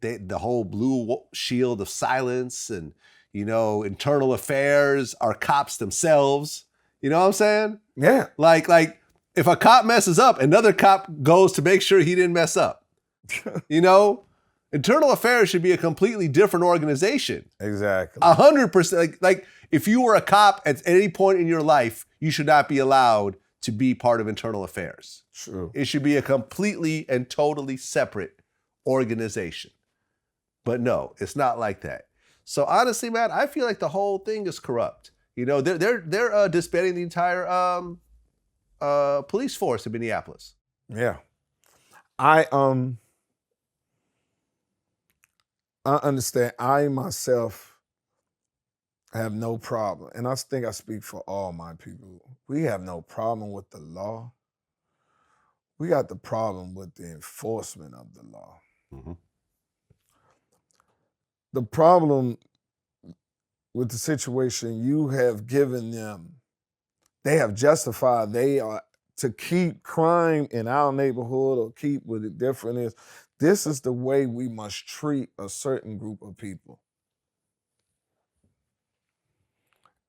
the whole blue shield of silence and, internal affairs are cops themselves. You know what I'm saying? Yeah. Like if a cop messes up, another cop goes to make sure he didn't mess up. Internal affairs should be a completely different organization. Exactly. 100%. Like if you were a cop at any point in your life, you should not be allowed to be part of internal affairs. True. It should be a completely and totally separate organization. But no, it's not like that. So honestly, man, I feel like the whole thing is corrupt. They're disbanding the entire police force in Minneapolis. Yeah. I understand. I myself have no problem, and I think I speak for all my people. We have no problem with the law. We got the problem with the enforcement of the law. Mm-hmm. The problem with the situation you have given them, they have justified they are to keep crime in our neighborhood or keep what it different is. This is the way we must treat a certain group of people.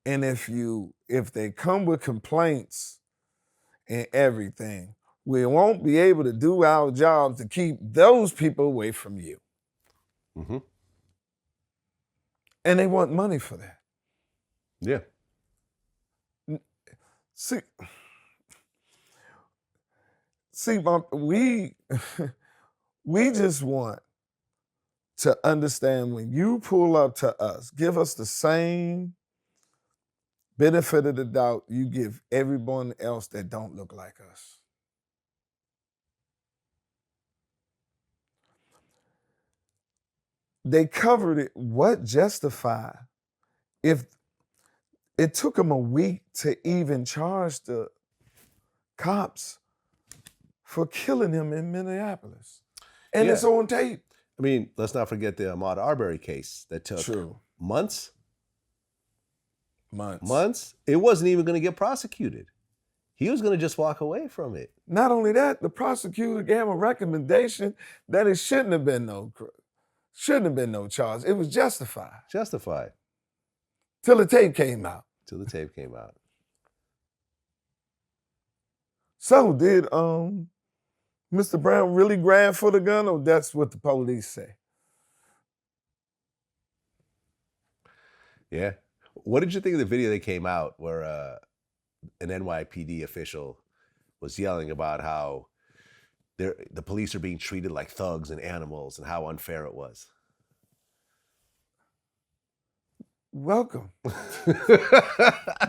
And if they come with complaints and everything, we won't be able to do our job to keep those people away from you. Mm-hmm. And they want money for that. Yeah. See, we just want to understand when you pull up to us, give us the same benefit of the doubt you give everyone else that don't look like us. They covered it. What justified? If it took them a week to even charge the cops for killing him in Minneapolis. And it's on tape. I mean, let's not forget the Ahmaud Arbery case that took months. It wasn't even going to get prosecuted. He was going to just walk away from it. Not only that, the prosecutor gave him a recommendation that it shouldn't have been no charge. It was justified. Justified. Till the tape came out. So did Mr. Brown really grab for the gun, or that's what the police say? Yeah. What did you think of the video that came out where an NYPD official was yelling about how the police are being treated like thugs and animals and how unfair it was? Welcome.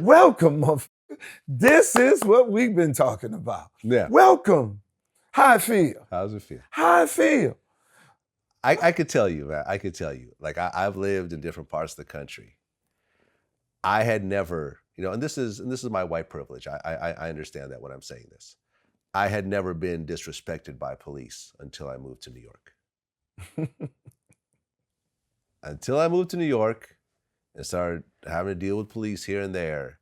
Welcome. This is what we've been talking about. Yeah. Welcome. How I feel. How's it feel? How I feel. I could tell you, man. I could tell you. Like, I've lived in different parts of the country. I had never, and this is my white privilege. I understand that when I'm saying this. I had never been disrespected by police until I moved to New York. Until I moved to New York and started having to deal with police here and there,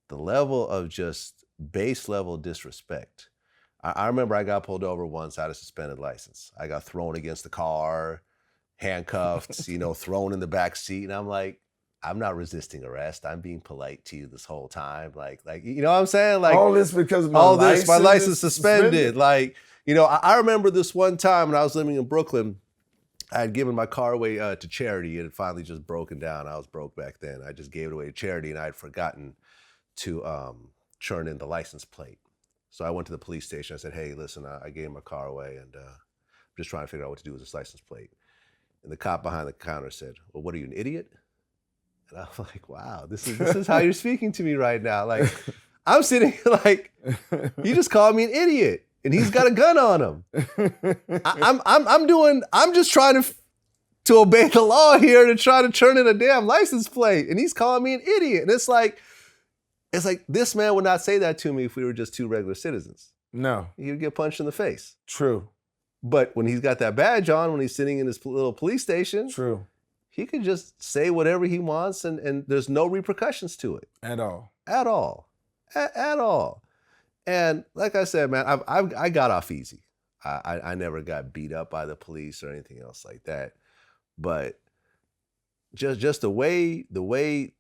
the level of just base level disrespect. I remember I got pulled over once. I had a suspended license. I got thrown against the car, handcuffed, thrown in the back seat. And I'm like, I'm not resisting arrest. I'm being polite to you this whole time. Like, you know what I'm saying? Like, all this because my license suspended. Like, I remember this one time when I was living in Brooklyn, I had given my car away to charity. It had finally just broken down. I was broke back then. I just gave it away to charity, and I had forgotten to churn in the license plate. So I went to the police station. I said, hey, listen, I gave my car away, and I'm just trying to figure out what to do with this license plate. And the cop behind the counter said, well, what are you, an idiot? And I was like, wow, this is how you're speaking to me right now. Like, I'm sitting here like, you just called me an idiot, and he's got a gun on him. I'm just trying to obey the law here to try to turn in a damn license plate, and he's calling me an idiot. And it's like this man would not say that to me if we were just two regular citizens. No. He would get punched in the face. True. But when he's got that badge on, when he's sitting in his little police station, true, he can just say whatever he wants, and there's no repercussions to it. At all. At all. At all. And like I said, man, I got off easy. I never got beat up by the police or anything else like that. But just the way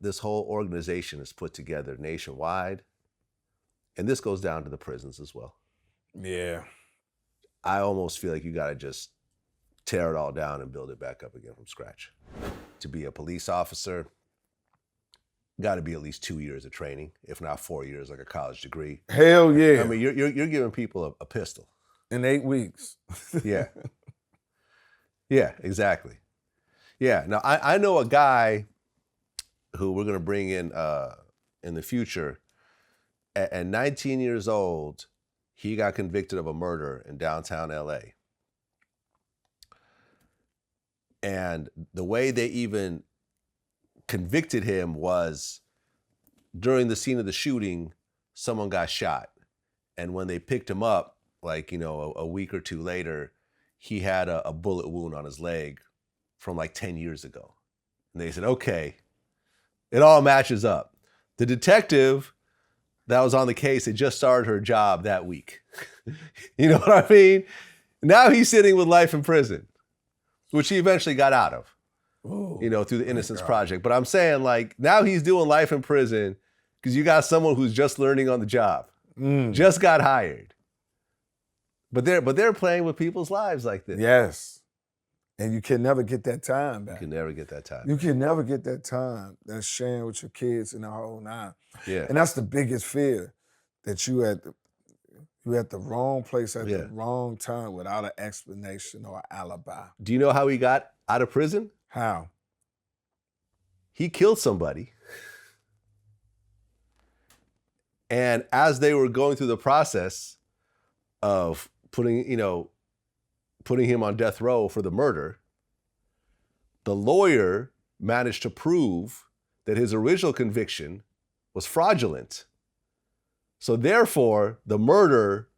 this whole organization is put together nationwide, and this goes down to the prisons as well. Yeah. I almost feel like you got to just tear it all down and build it back up again from scratch. To be a police officer, got to be at least 2 years of training, if not 4 years, like a college degree. Hell yeah. I mean, you're giving people a pistol. In 8 weeks. Yeah. Yeah, exactly. Yeah. Now, I know a guy who we're going to bring in the future. At 19 years old, he got convicted of a murder in downtown LA. And the way they even convicted him was during the scene of the shooting, someone got shot. And when they picked him up, like, a week or two later, he had a bullet wound on his leg from like 10 years ago. And they said, okay, it all matches up. The detective that was on the case had just started her job that week. You know what I mean? Now he's sitting with life in prison, which he eventually got out of, through the Innocence Project. But I'm saying, like, now he's doing life in prison because you got someone who's just learning on the job, just got hired. But they're playing with people's lives like this. Yes. And you can never get that time back. You can never get that time. You can never get that time that's sharing with your kids and the whole nine. Yeah. And that's the biggest fear, that you at the wrong place at the wrong time without an explanation or an alibi. Do you know how he got out of prison? How? He killed somebody. And as they were going through the process of putting him on death row for the murder, the lawyer managed to prove that his original conviction was fraudulent. So therefore, the murder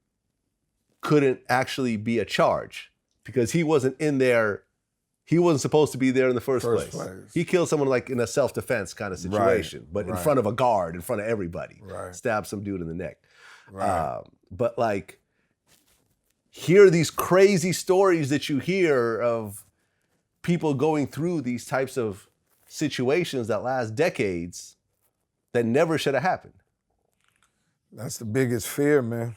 couldn't actually be a charge because he wasn't in there. He wasn't supposed to be there in the first place. He killed someone like in a self-defense kind of situation, but in front of a guard, in front of everybody. Stabbed some dude in the neck. But like, hear these crazy stories that you hear of people going through these types of situations that last decades that never should have happened. That's the biggest fear, man.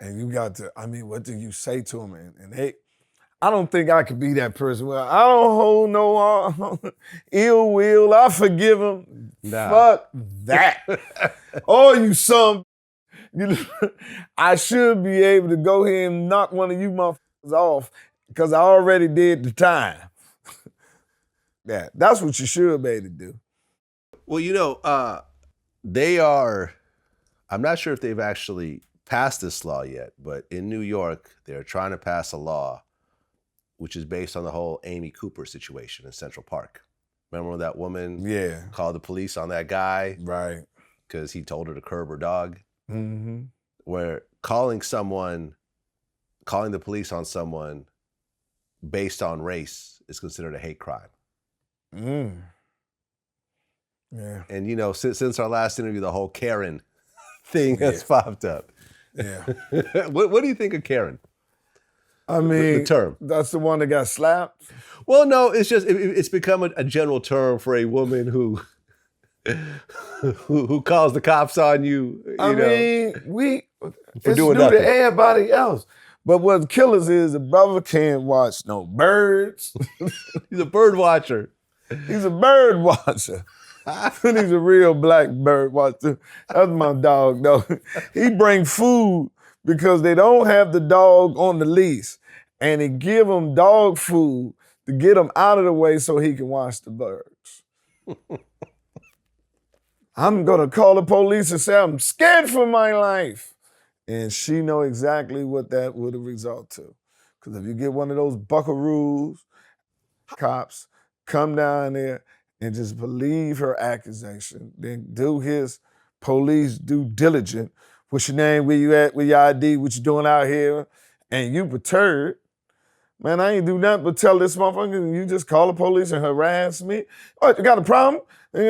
And you got to, what do you say to them? And I don't think I could be that person. Well, I don't hold no ill will. I forgive them. Nah. Fuck that. Oh, you son. I should be able to go here and knock one of you motherfuckers off because I already did the time. That's what you should be able to do. Well, they are, I'm not sure if they've actually passed this law yet, but in New York, they're trying to pass a law which is based on the whole Amy Cooper situation in Central Park. Remember when that woman called the police on that guy? Right. Because he told her to curb her dog? Mm-hmm. Where calling the police on someone based on race is considered a hate crime. Yeah. And since our last interview, the whole Karen thing has popped up. Yeah. What do you think of Karen? The term. That's the one that got slapped? Well, no, it's just, it's become a general term for a woman who calls the cops on you. It's doing new nothing. to everybody else. But what killers is the brother can't watch no birds. He's a bird watcher. He's a bird watcher. He's a real black bird watcher. That's my dog, though. He bring food because they don't have the dog on the leash. And he give him dog food to get him out of the way so he can watch the birds. I'm gonna call the police and say, I'm scared for my life. And she know exactly what that would have result to. Because if you get one of those buckaroos, cops, come down there and just believe her accusation, then do his police due diligence. What's your name, where you at, where your ID, what you doing out here, and you perturbed. Man, I ain't do nothing but tell this motherfucker, you just call the police and harass me. What, you got a problem? Get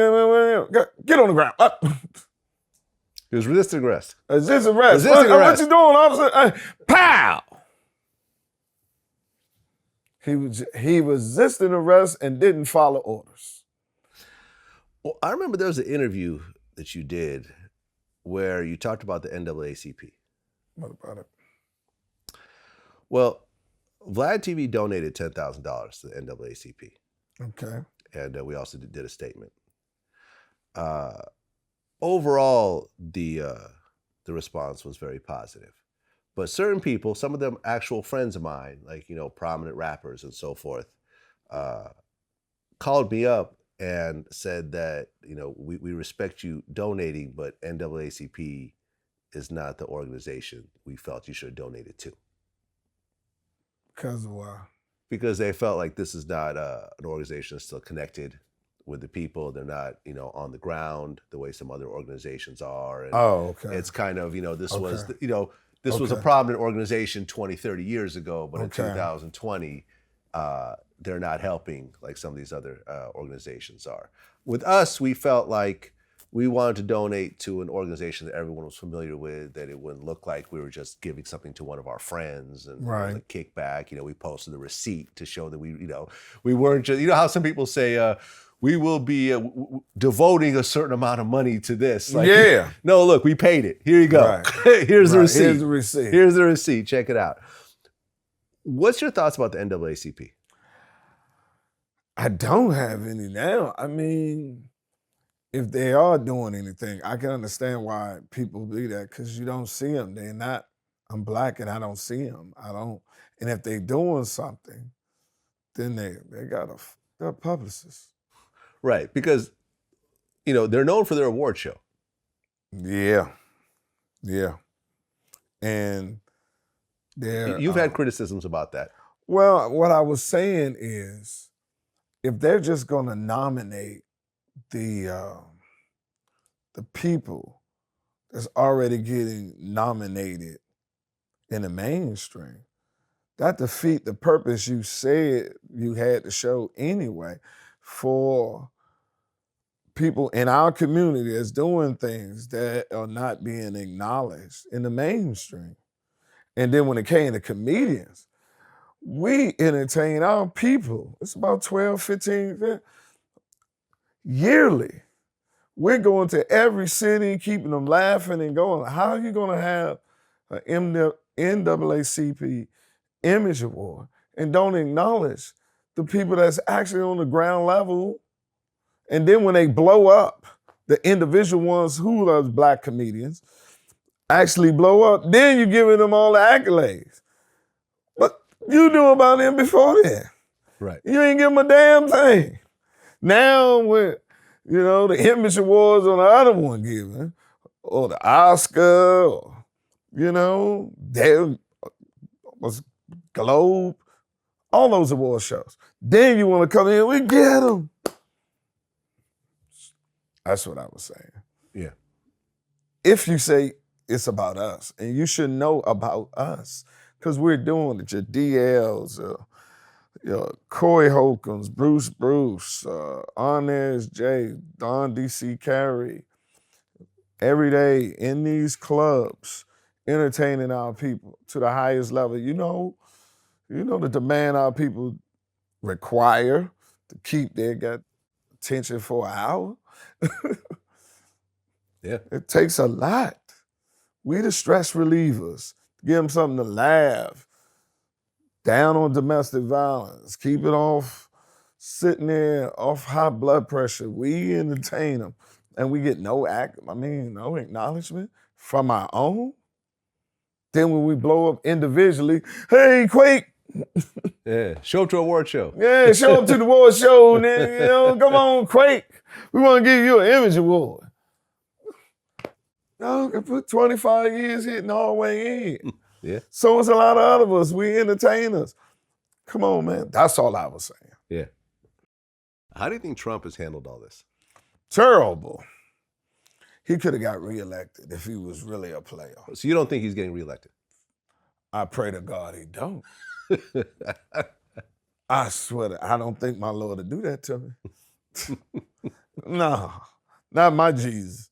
on the ground. He was resisting arrest. Resisting arrest. Resisting What arrest. you doing, officer? Pow! He resisted arrest and didn't follow orders. Well, I remember there was an interview that you did where you talked about the NAACP. What about it? Well, VladTV donated $10,000 to the NAACP. Okay. And we also did a statement. Overall, the response was very positive. But certain people, some of them actual friends of mine, like, prominent rappers and so forth, called me up and said that, we respect you donating, but NAACP is not the organization we felt you should have donated to. Because of why? Because they felt like this is not an organization that's still connected with the people. They're not, on the ground the way some other organizations are. And okay. it's kind of, this Okay. was, this was a prominent organization 20, 30 years ago, but in 2020, they're not helping like some of these other organizations are. With us, we felt like we wanted to donate to an organization that everyone was familiar with, that it wouldn't look like we were just giving something to one of our friends and a kickback. We posted the receipt to show that we weren't just, how some people say, we will be devoting a certain amount of money to this. Like, no, look, we paid it. Here you go. Right. Here's the receipt. Here's the receipt. Here's the receipt. Check it out. What's your thoughts about the NAACP? I don't have any now. I mean, if they are doing anything, I can understand why people do that, because you don't see them. They're not, I'm Black and I don't see them. I don't, and if they're doing something, then they're publicists. Right, because, they're known for their award show. Yeah. And you've had criticisms about that. Well, what I was saying is, if they're just gonna nominate the people that's already getting nominated in the mainstream, that defeat the purpose you said you had to show anyway, for people in our community that's doing things that are not being acknowledged in the mainstream. And then when it came to comedians, we entertain our people. It's about 12, 15 yearly. We're going to every city, keeping them laughing and going. How are you going to have an NAACP Image Award and don't acknowledge the people that's actually on the ground level? And then when they blow up, the individual ones who are Black comedians actually blow up, then you're giving them all the accolades. But you knew about them before then. Right. You ain't give them a damn thing. Now when, the Image Awards on the other one given, or the Oscar, or, there was Globe, all those award shows. Then you want to come in, we get them. That's what I was saying. Yeah. If you say it's about us, and you should know about us, because we're doing it, your DLs, your Corey Holcombs, Bruce, Arnez J, Don D.C. Carey, every day in these clubs, entertaining our people to the highest level. You know the demand our people require to keep their attention for an hour. Yeah. It takes a lot. We the stress relievers. Give them something to laugh. Down on domestic violence. Keep it off, sitting there, off high blood pressure. We entertain them. And we get no acknowledgement from our own. Then when we blow up individually, hey, Quake. Yeah, show up to an award show. Yeah, show up to the award show, then, come on, Quake. We want to give you an Image Award. No, can put 25 years hitting all the way in. Yeah. So it's a lot of others. We entertainers. Come on, man. That's all I was saying. Yeah. How do you think Trump has handled all this? Terrible. He could have got reelected if he was really a player. So you don't think he's getting reelected? I pray to God he don't. I swear I don't think my Lord would do that to me. No, not my Jesus.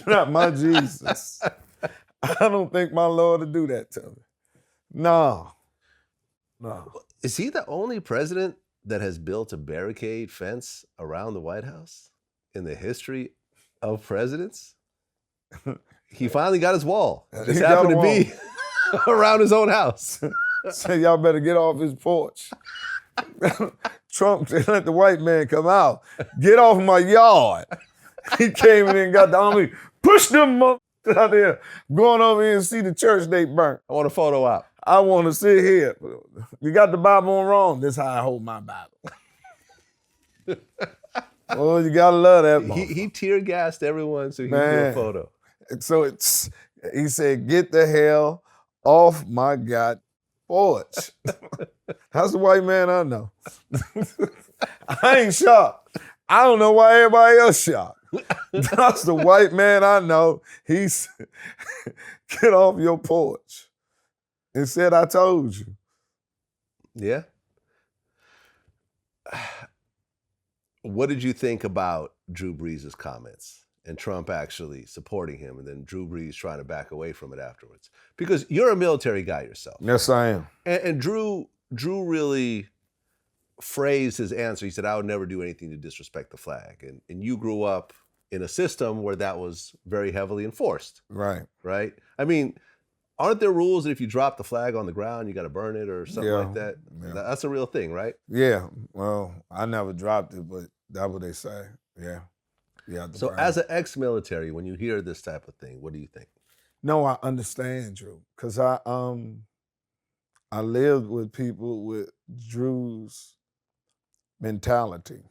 Not my Jesus. I don't think my Lord would do that to me. No. Is he the only president that has built a barricade fence around the White House in the history of presidents? He finally got his wall. It just happened to be around his own house. So y'all better get off his porch. Trump let the white man come out. Get off my yard. He came in and got the army, pushed them out there, going over here and see the church they burnt. I want a photo op. I want to sit here. You got the Bible on wrong. This is how I hold my Bible. Oh, you gotta love that. He tear gassed everyone so he could do a photo. So he said, get the hell off my God. porch. That's the white man I know. I ain't shocked. I don't know why everybody else shocked. That's the white man I know. He's get off your porch and said, I told you. Yeah. What did you think about Drew Brees' comments and Trump actually supporting him and then Drew Brees trying to back away from it afterwards? Because you're a military guy yourself. Yes, I am. And Drew really phrased his answer. He said, I would never do anything to disrespect the flag. And you grew up in a system where that was very heavily enforced. Right. Right? I mean, aren't there rules that if you drop the flag on the ground, you got to burn it or something like that? Yeah. That's a real thing, right? Yeah. Well, I never dropped it, but that's what they say. Yeah. So as an ex-military, when you hear this type of thing, what do you think? No, I understand, Drew, because I lived with people with Drew's mentality.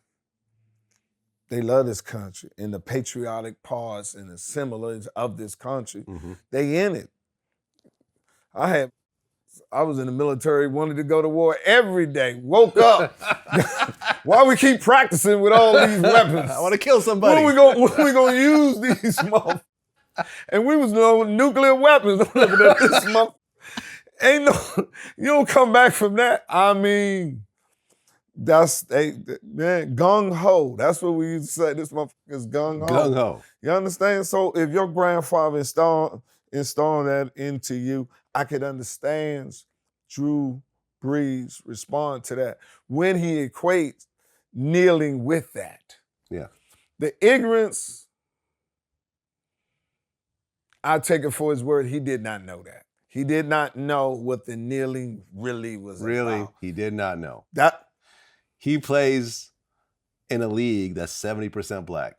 They love this country and the patriotic parts and the symbols of this country. Mm-hmm. They in it. I was in the military, wanted to go to war every day, woke up. Why we keep practicing with all these weapons? I want to kill somebody. When we gonna use these motherfuckers? And we was nuclear weapons. Looking at this motherfucker. You don't come back from that. I mean, man, gung-ho. That's what we used to say. This motherfucker is gung-ho. Gung-ho. You understand? So if your grandfather installed that into you, I could understand Drew Brees respond to that when he equates kneeling with that. Yeah. The ignorance, I take it for his word, he did not know that. He did not know what the kneeling really was about. Really? He did not know. That he plays in a league that's 70% black.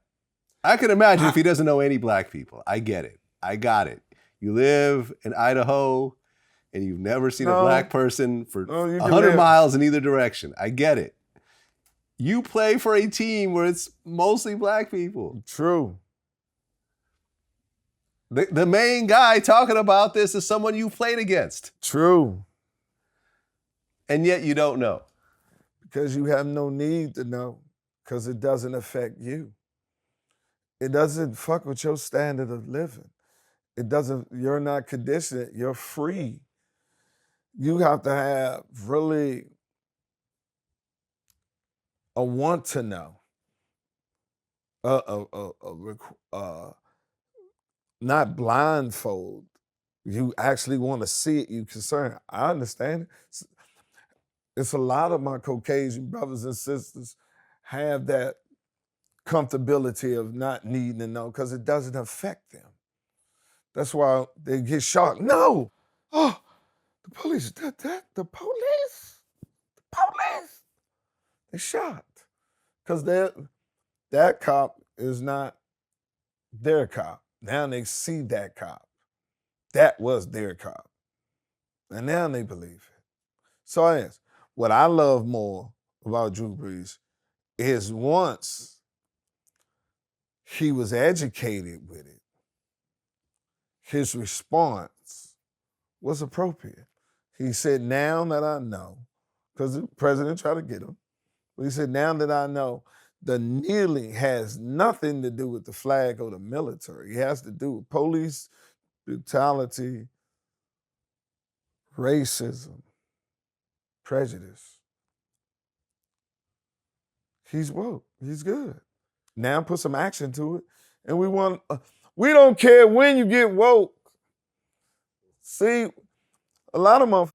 I can imagine if he doesn't know any black people. I get it. I got it. You live in Idaho and you've never seen a black person for 100 miles in either direction. I get it. You play for a team where it's mostly black people. True. The main guy talking about this is someone you played against. True. And yet you don't know. Because you have no need to know, because it doesn't affect you. It doesn't fuck with your standard of living. You're not conditioned, you're free. You have to have really a want to know. Not blindfold. You actually want to see it, you concerned. I understand it. It's a lot of my Caucasian brothers and sisters have that comfortability of not needing to know because it doesn't affect them. That's why they get shocked. No! Oh, the police, the police? They're shocked. Because that cop is not their cop. Now they see that cop. That was their cop. And now they believe it. So I ask, what I love more about Drew Brees is once he was educated with it, his response was appropriate. He said, now that I know, because the president tried to get him, but he said, now that I know, the kneeling has nothing to do with the flag or the military. It has to do with police brutality, racism, prejudice. He's woke. He's good. Now put some action to it. And we don't care when you get woke. See, a lot of them,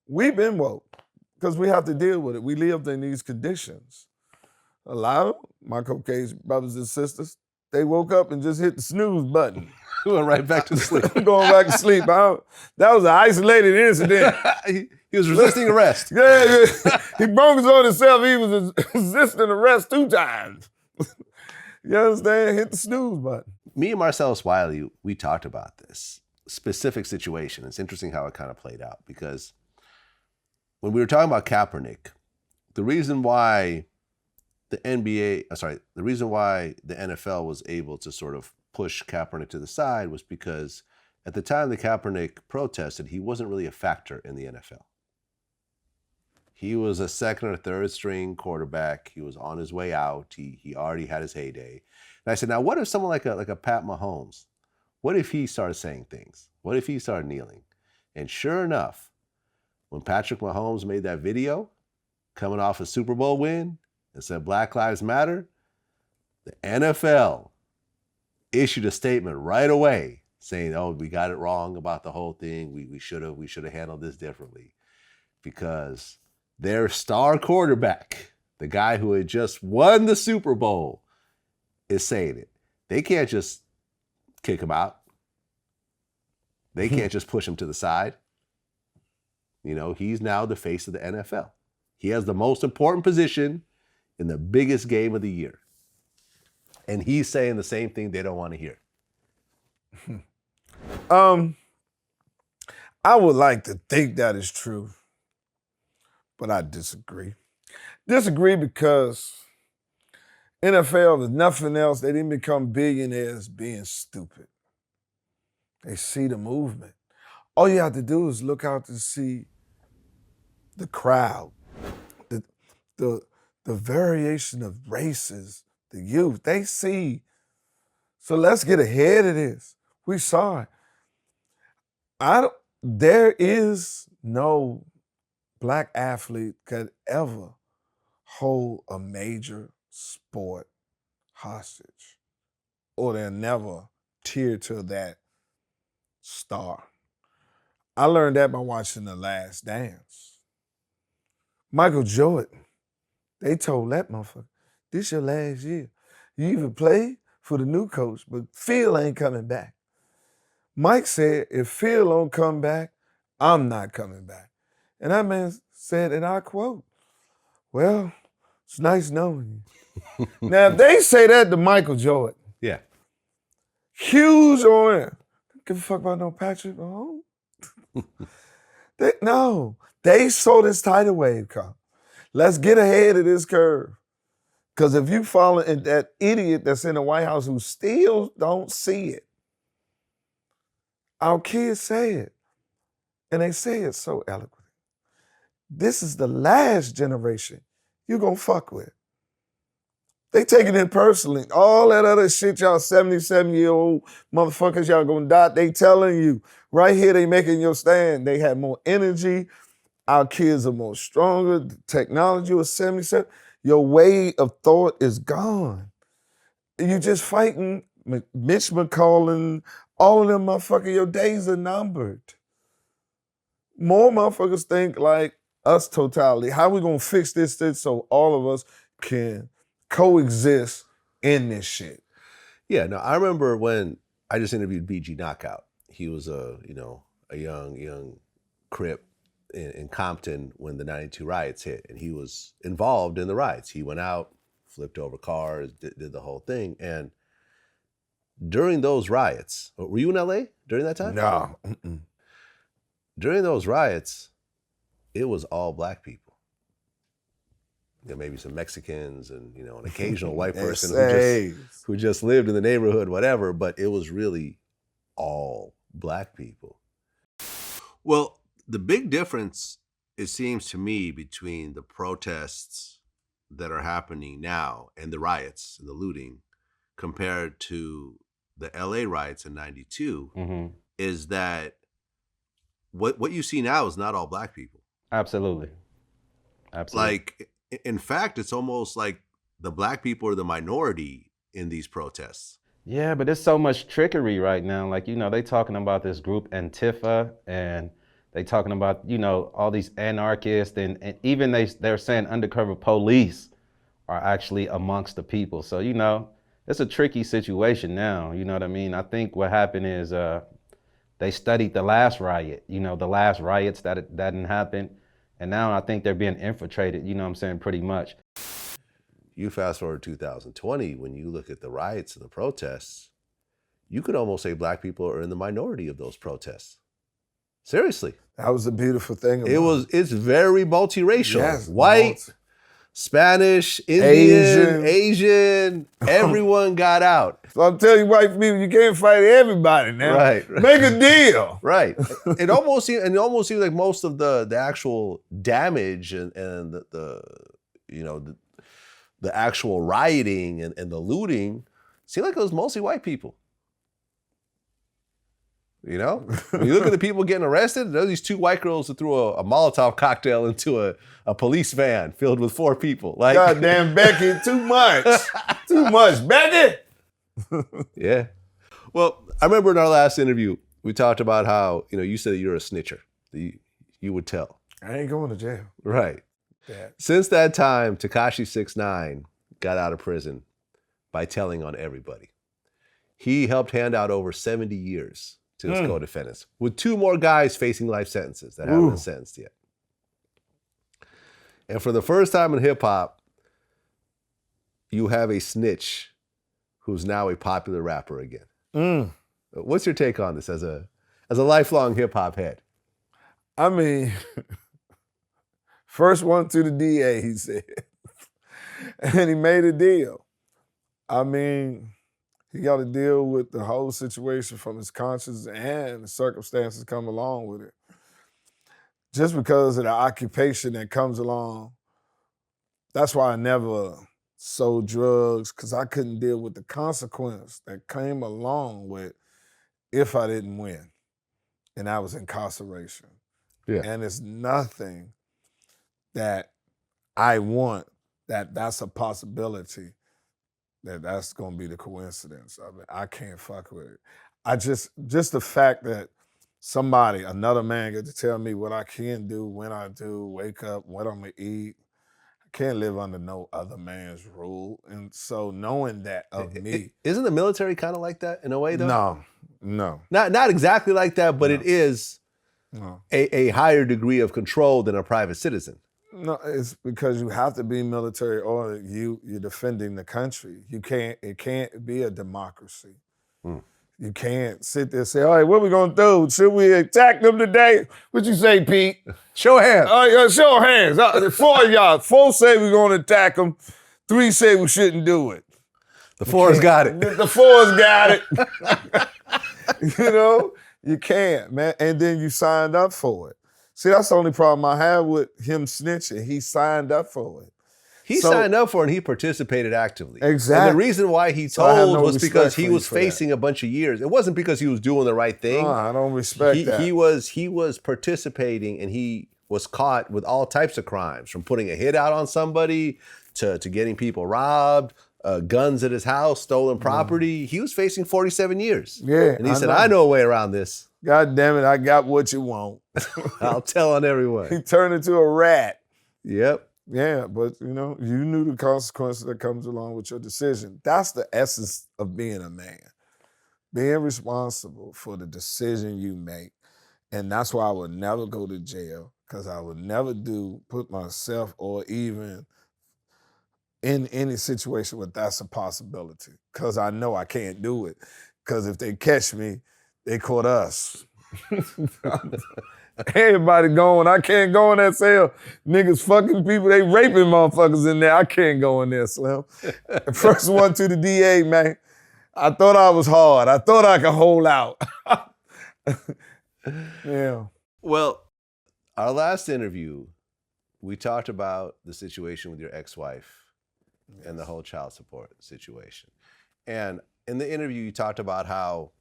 we've been woke because we have to deal with it. We lived in these conditions. A lot of my Caucasian brothers and sisters, they woke up and just hit the snooze button. Went right back to sleep. Going back to sleep. That was an isolated incident. He was resisting arrest. Yeah. He broke his on himself. He was resisting arrest 2 times. You understand? Hit the snooze button. Me and Marcellus Wiley, we talked about this specific situation. It's interesting how it kind of played out because when we were talking about Kaepernick, the reason why the NFL was able to sort of push Kaepernick to the side was because At the time the Kaepernick protested, he wasn't really a factor in the NFL. He was a second or third string quarterback. He was on his way out. He already had his heyday. And I said, now what if someone like a Pat Mahomes, what if he started saying things? What if he started kneeling? And sure enough, when Patrick Mahomes made that video coming off a Super Bowl win and said Black Lives Matter, the NFL issued a statement right away saying, oh, we got it wrong about the whole thing. We should have handled this differently. Because their star quarterback, the guy who had just won the Super Bowl, is saying it. They can't just kick him out. They can't just push him to the side. You know, he's now the face of the NFL. He has the most important position in the biggest game of the year. And he's saying the same thing they don't want to hear. I would like to think that is true, but I disagree. Disagree because NFL, if nothing else, they didn't become billionaires being stupid. They see the movement. All you have to do is look out to see the crowd, the variation of races, the youth. They see. So let's get ahead of this. We saw it. There is no black athlete could ever hold a major sport hostage, or they'll never tear to that star. I learned that by watching The Last Dance. Michael Jordan, they told that motherfucker, this your last year. You even play for the new coach, but Phil ain't coming back. Mike said, if Phil don't come back, I'm not coming back. And that man said, and I quote, well, it's nice knowing you. Now, if they say that to Michael Jordan, Yeah. huge on it. Don't give a fuck about no Patrick Mahomes. They saw this tidal wave come. Let's get ahead of this curve. Because if you follow that idiot that's in the White House who still don't see it, our kids say it, and they say it so eloquently. This is the last generation you're going to fuck with. They taking it personally. All that other shit y'all 77-year-old motherfuckers y'all going to die, they telling you. Right here, they making your stand. They have more energy. Our kids are more stronger. The technology was 77. Your way of thought is gone. You just fighting Mitch McCollum, all of them motherfuckers, your days are numbered. More motherfuckers think like us totality. How we gonna fix this so all of us can coexist in this shit? Yeah, no, I remember when I just interviewed BG Knockout. He was a young Crip in Compton when the 92 riots hit, and he was involved in the riots. He went out, flipped over cars, did the whole thing. And during those riots, were you in LA during that time? No. During those riots, it was all black people. You know, maybe some Mexicans and, you know, an occasional white person who just lived in the neighborhood, whatever, but it was really all black people. Well, the big difference, it seems to me, between the protests that are happening now and the riots and the looting compared to the LA riots in 92 is that what you see now is not all black people. Absolutely. Like, in fact, it's almost like the black people are the minority in these protests. Yeah, but there's so much trickery right now. Like, you know, they talking about this group Antifa, and they talking about, you know, all these anarchists, and even they're saying undercover police are actually amongst the people. So, you know, it's a tricky situation now. You know what I mean? I think what happened is they studied the last riot, you know, the last riots that didn't happen. And now I think they're being infiltrated, you know what I'm saying, pretty much. You fast forward to 2020, when you look at the riots and the protests, you could almost say black people are in the minority of those protests. Seriously. That was the beautiful thing about it's very multiracial. Yes, White, Spanish, Indian, Asian, everyone got out. So I'm telling you, white people, you can't fight everybody now. Right. Make a deal. Right. It almost seems like most of the actual damage and the actual rioting and the looting seemed like it was mostly white people. You know, when you look at the people getting arrested, there are these 2 white girls that threw a Molotov cocktail into a police van filled with 4 people. Like, goddamn Becky, too much. Too much, Becky. Yeah. Well, I remember in our last interview, we talked about how, you said that you're a snitcher. You would tell. I ain't going to jail. Right. Yeah. Since that time, Tekashi 6ix9ine got out of prison by telling on everybody. He helped hand out over 70 years to his co-defendants, with 2 more guys facing life sentences that haven't been sentenced yet. And for the first time in hip-hop, you have a snitch who's now a popular rapper again. What's your take on this as a lifelong hip-hop head? I mean, first one to the DA, he said. And he made a deal. I mean, he got to deal with the whole situation from his conscience and the circumstances come along with it. Just because of the occupation that comes along, that's why I never sold drugs, because I couldn't deal with the consequence that came along with if I didn't win. And that was incarceration. Yeah. And it's nothing that I want that's a possibility that's going to be the coincidence of it. I can't fuck with it. I just the fact that another man get to tell me what I can do, when I do, wake up, what I'm going to eat. I can't live under no other man's rule. And so knowing that of me. Isn't the military kind of like that in a way, though? No. Not exactly like that, but it is a higher degree of control than a private citizen. No, it's because you have to be military or you're defending the country. It can't be a democracy. You can't sit there and say, all right, what we gonna do? Should we attack them today? What you say, Pete? Show hands. Show hands. 4 of y'all. 4 say we're gonna attack them. 3 say we shouldn't do it. The 4's got it. The 4's got it. You can't, man. And then you signed up for it. See, that's the only problem I have with him snitching. He signed up for it. He signed up for it and he participated actively. Exactly. And the reason why he told was because he was facing a bunch of years. It wasn't because he was doing the right thing. No, I don't respect that. He was participating, and he was caught with all types of crimes, from putting a hit out on somebody to getting people robbed, guns at his house, stolen property. He was facing 47 years. Yeah. And he said, I know a way around this. God damn it, I got what you want. I'll tell on everyone. He turned into a rat. Yep. Yeah, but you knew the consequences that comes along with your decision. That's the essence of being a man. Being responsible for the decision you make. And that's why I would never go to jail, because I would never put myself or even in any situation where that's a possibility, because I know I can't do it. Because if they catch me, they caught us. Everybody going. I can't go in that cell. Niggas fucking people. They raping motherfuckers in there. I can't go in there, Slim. First one to the DA, man. I thought I was hard. I thought I could hold out. Yeah. Well, our last interview, we talked about the situation with your ex-wife and the whole child support situation. And in the interview, you talked about how,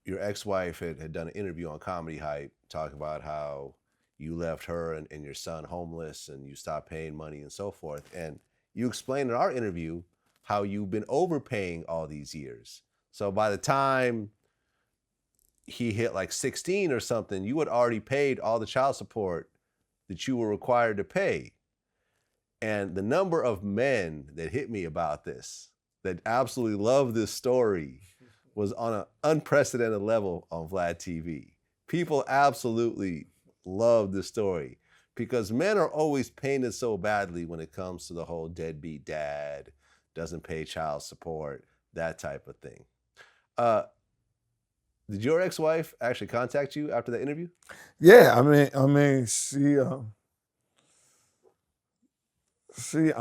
your ex-wife had done an interview on Comedy Hype, talking about how you left her and your son homeless and you stopped paying money and so forth. And you explained in our interview how you've been overpaying all these years. So by the time he hit like 16 or something, you had already paid all the child support that you were required to pay. And the number of men that hit me about this, that absolutely love this story, was on an unprecedented level on VladTV. People absolutely love this story because men are always painted so badly when it comes to the whole deadbeat dad, doesn't pay child support, that type of thing. Did your ex-wife actually contact you after the interview? Yeah, I mean, she She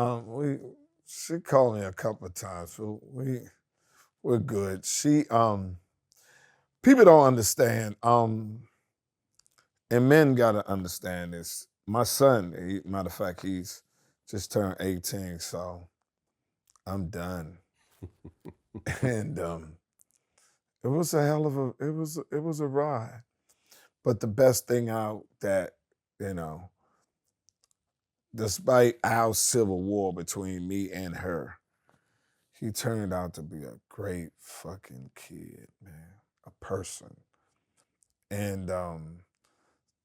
called me a couple of times, so we're good. People don't understand, and men gotta understand this. My son, matter of fact, he's just turned 18, so I'm done. And it was a hell of it was a ride. But the best thing out that, you know, despite our civil war between me and her, he turned out to be a great fucking kid, man, a person. And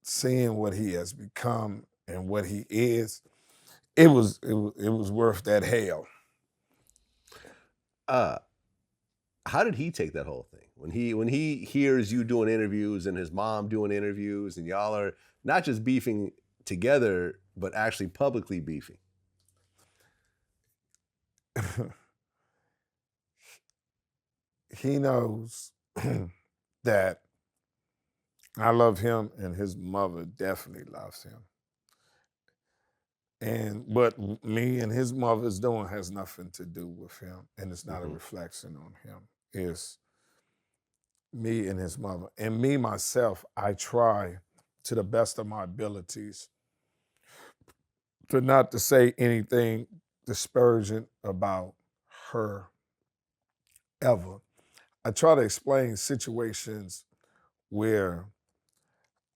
seeing what he has become and what he is, it was worth that hell. How did he take that whole thing? When he hears you doing interviews and his mom doing interviews and y'all are not just beefing together, but actually publicly beefing? He knows that I love him and his mother definitely loves him. And what me and his mother's doing has nothing to do with him, and it's not a reflection on him. It's me and his mother. And me, myself, I try to the best of my abilities to not to say anything disparaging about her ever. I try to explain situations where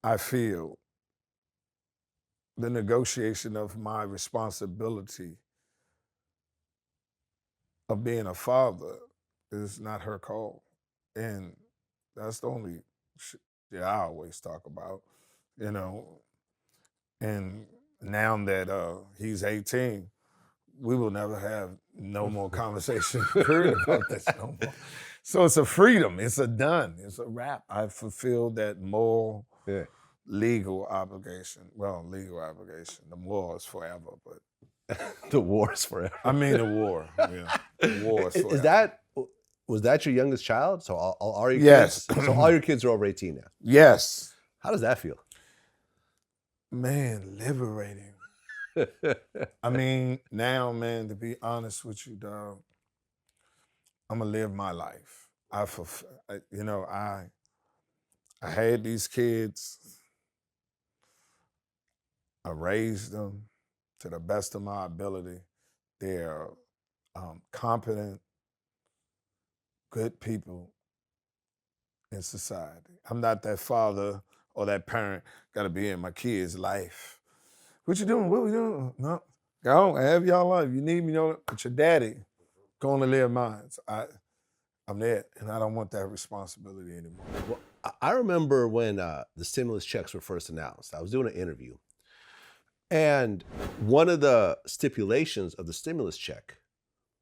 I feel the negotiation of my responsibility of being a father is not her call. And that's the only shit I always talk about, you know. And now that he's 18, we will never have no more conversation period about this no more. So it's a freedom, it's a done, it's a wrap. I've fulfilled that moral, legal obligation. Well, legal obligation. The war is forever, but The war is forever. I mean the war. Yeah. The war is forever. Was that your youngest child? So all your Yes. kids? So all your kids are over 18 now. Yes. How does that feel? Man, liberating. I mean, now, man, to be honest with you, dog, I'm gonna live my life. I had these kids. I raised them to the best of my ability. They're competent, good people in society. I'm not that father or that parent got to be in my kid's life. What you doing? What we doing? No, go on, have y'all life. You need me, but your daddy going to live mine. So I'm there, and I don't want that responsibility anymore. Well, I remember when the stimulus checks were first announced. I was doing an interview, and one of the stipulations of the stimulus check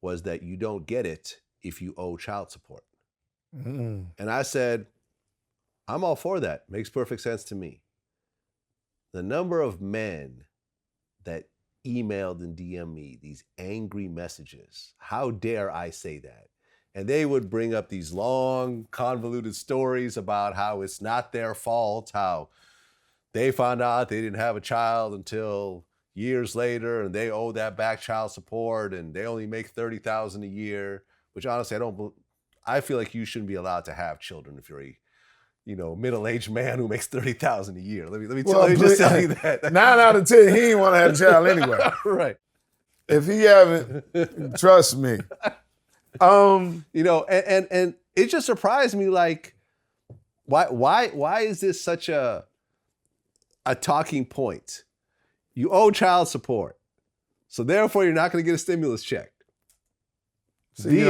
was that you don't get it if you owe child support. And I said, I'm all for that. Makes perfect sense to me. The number of men that emailed and DM'd me these angry messages, how dare I say that? And they would bring up these long, convoluted stories about how it's not their fault, how they found out they didn't have a child until years later and they owe that back child support and they only make $30,000 a year, which honestly, I feel like you shouldn't be allowed to have children if you're a middle-aged man who makes $30,000 a year. Let me just tell you that. 9 out of 10, he ain't want to have a child anyway. Right. If he haven't, trust me. And it just surprised me, like, why is this such a talking point? You owe child support, so therefore you're not going to get a stimulus check. See, you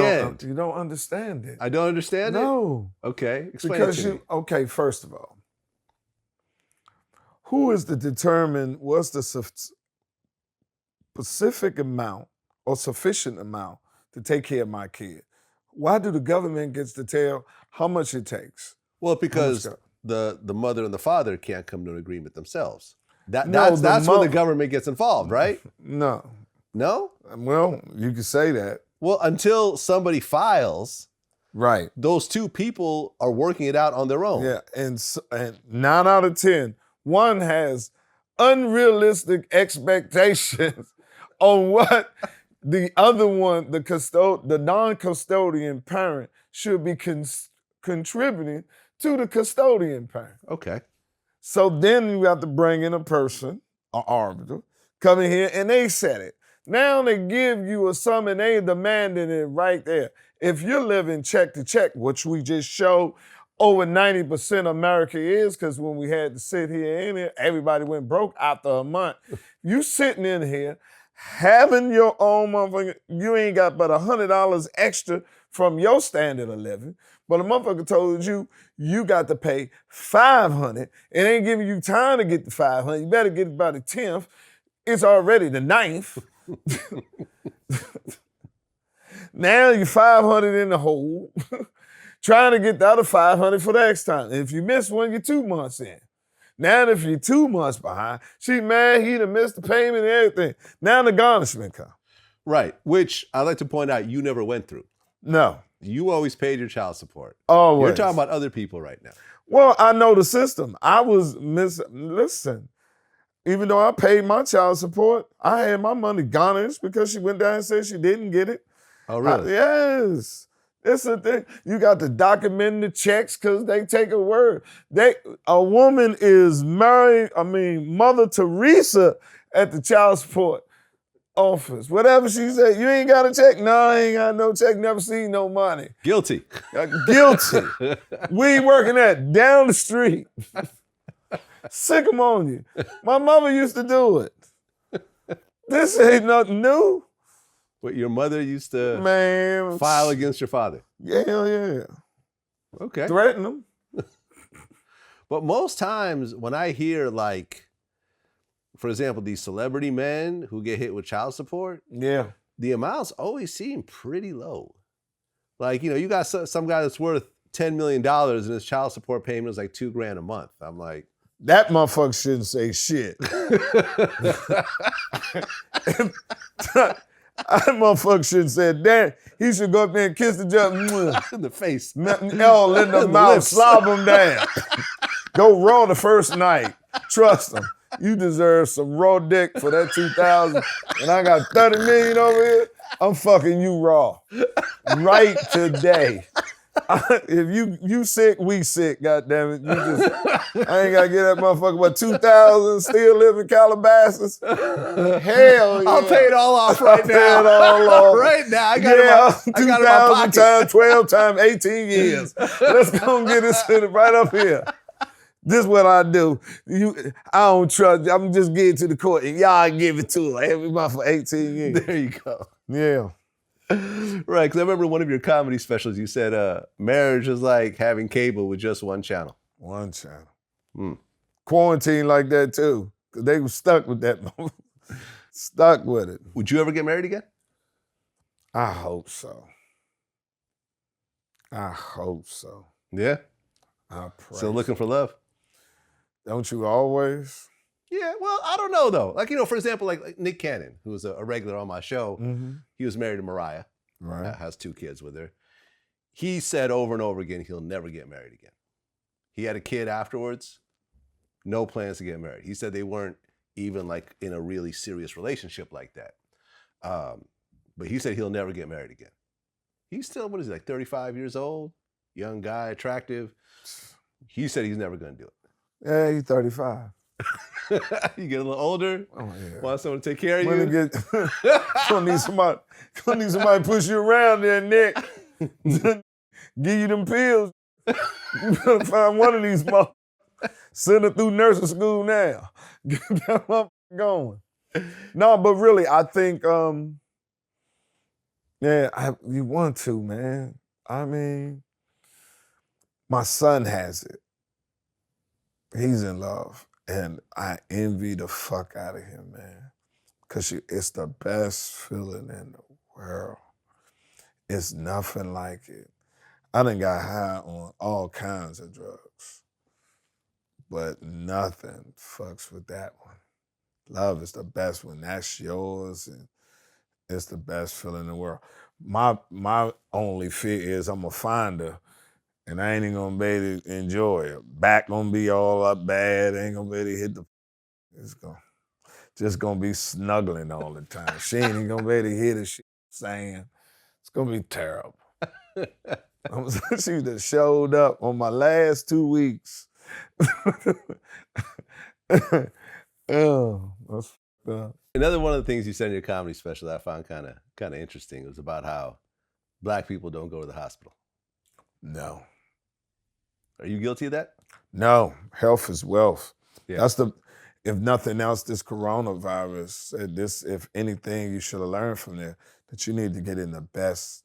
don't understand it. I don't understand it? No. Okay, explain it to me. Okay, first of all, who is to determine what's the specific amount or sufficient amount to take care of my kid? Why do the government gets to tell how much it takes? Well, because the mother and the father can't come to an agreement themselves. That's when the government gets involved, right? No. No? Well, you could say that. Well, until somebody files, right? Those two people are working it out on their own. Yeah, and 9 out of 10, one has unrealistic expectations on what the other one, the non-custodian parent should be contributing to the custodian parent. Okay. So then you have to bring in a person, an arbiter, come in here and they set it. Now they give you a sum and they demanding it right there. If you're living check to check, which we just showed over 90% of America is, because when we had to sit here in here, everybody went broke after a month. You sitting in here, having your own motherfucker, you ain't got but $100 extra from your standard of living, but a motherfucker told you you got to pay $500. It ain't giving you time to get the $500. You better get it by the 10th. It's already the 9th. Now you're 500 in the hole, trying to get the other 500 for the next time. If you miss one, you're 2 months in. Now if you're 2 months behind, she mad he done missed the payment and everything. Now the garnishment come. Right, which I'd like to point out you never went through. No. You always paid your child support. Always. You're talking about other people right now. Well, I know the system. I was listen, even though I paid my child support, I had my money garnished because she went down and said she didn't get it. Oh, really? Yes. It's a thing. You got to document the checks because they take a word. A woman is married, Mother Teresa at the child support office. Whatever she said, you ain't got a check? No, I ain't got no check, never seen no money. Guilty. Guilty. We ain't working at down the street. Sick 'em on you. My mother used to do it. This ain't nothing new. But your mother used to Man, file against your father. Yeah. Okay. Threaten them. But most times when I hear, like, for example, these celebrity men who get hit with child support, Yeah. the amounts always seem pretty low. Like, you got some guy that's worth $10 million and his child support payment is like $2,000 a month. I'm like, that motherfucker shouldn't say shit. That motherfucker shouldn't say, damn, he should go up there and kiss the judge. in the face. In the mouth, lips. slob him down. Go raw the first night. Trust him. You deserve some raw dick for that 2,000. And I got 30 million over here. I'm fucking you raw. Right today. If you sick, we sick, goddammit. I ain't gotta get that motherfucker but 2,000, still live in Calabasas. Hell yeah. I'll pay it all off right now. Pay it all off. Right now. I got it in my 2,000 pocket. times 12 times 18 years. Let's go and get this shit right up here. This is what I do. I don't trust you. I'm just getting to the court and y'all give it to her every month for 18 years. There you go. Yeah. Right, because I remember one of your comedy specials, you said marriage is like having cable with just one channel. One channel. Hmm. Quarantine like that too, because they were stuck with that. Stuck with it. Would you ever get married again? I hope so. I hope so. Yeah? I pray. Still looking for love? Don't you always? Yeah, well, I don't know though. Like, for example, like Nick Cannon, who was a regular on my show, he was married to Mariah. Right. Has 2 kids with her. He said over and over again, he'll never get married again. He had a kid afterwards, no plans to get married. He said they weren't even like in a really serious relationship like that. But he said he'll never get married again. He's still, what is he, like 35 years old? Young guy, attractive. He said he's never gonna do it. Yeah, he's 35. You get a little older, want someone to take care of When you. gonna need somebody to push you around there, Nick. Give you them pills. You better find one of these motherfuckers. Send her through nursing school now. Get that motherfucker going. No, but really, I think, you want to, man. I mean, my son has it. He's in love. And I envy the fuck out of him, man. Because it's the best feeling in the world. It's nothing like it. I done got high on all kinds of drugs. But nothing fucks with that one. Love is the best one. That's yours, and it's the best feeling in the world. My only fear is I'm going to find her, and I ain't even gonna be able to enjoy it. Back gonna be all up bad, ain't gonna be able to hit the, it's gonna just gonna be snuggling all the time. She ain't even gonna be able to hear the shit I'm saying. It's gonna be terrible. She just showed up on my last 2 weeks. Oh, that's Another one of the things you said in your comedy special that I found kind of interesting was about how Black people don't go to the hospital. no. Are you guilty of that? No, health is wealth. Yeah. That's if nothing else, this coronavirus, if anything you should have learned from there, that you need to get in the best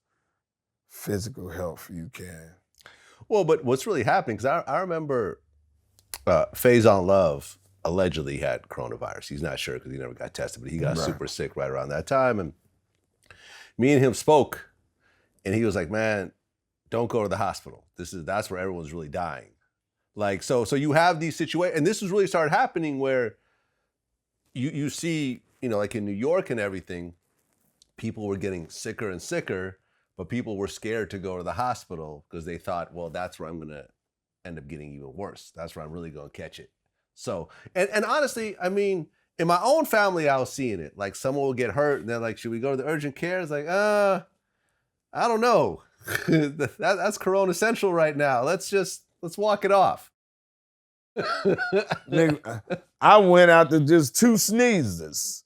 physical health you can. Well, but what's really happening, because I remember Faison Love allegedly had coronavirus. He's not sure because he never got tested, but he got super sick right around that time. And me and him spoke, and he was like, man, don't go to the hospital. That's where everyone's really dying. Like, so you have these situations, and this has really started happening where you see, like in New York and everything, people were getting sicker and sicker, but people were scared to go to the hospital because they thought, well, that's where I'm going to end up getting even worse. That's where I'm really going to catch it. So, and honestly, I mean, in my own family, I was seeing it. Like, someone will get hurt, and they're like, should we go to the urgent care? It's like, I don't know. That's Corona Central right now. Let's walk it off. Nigga, I went out to just 2 sneezes.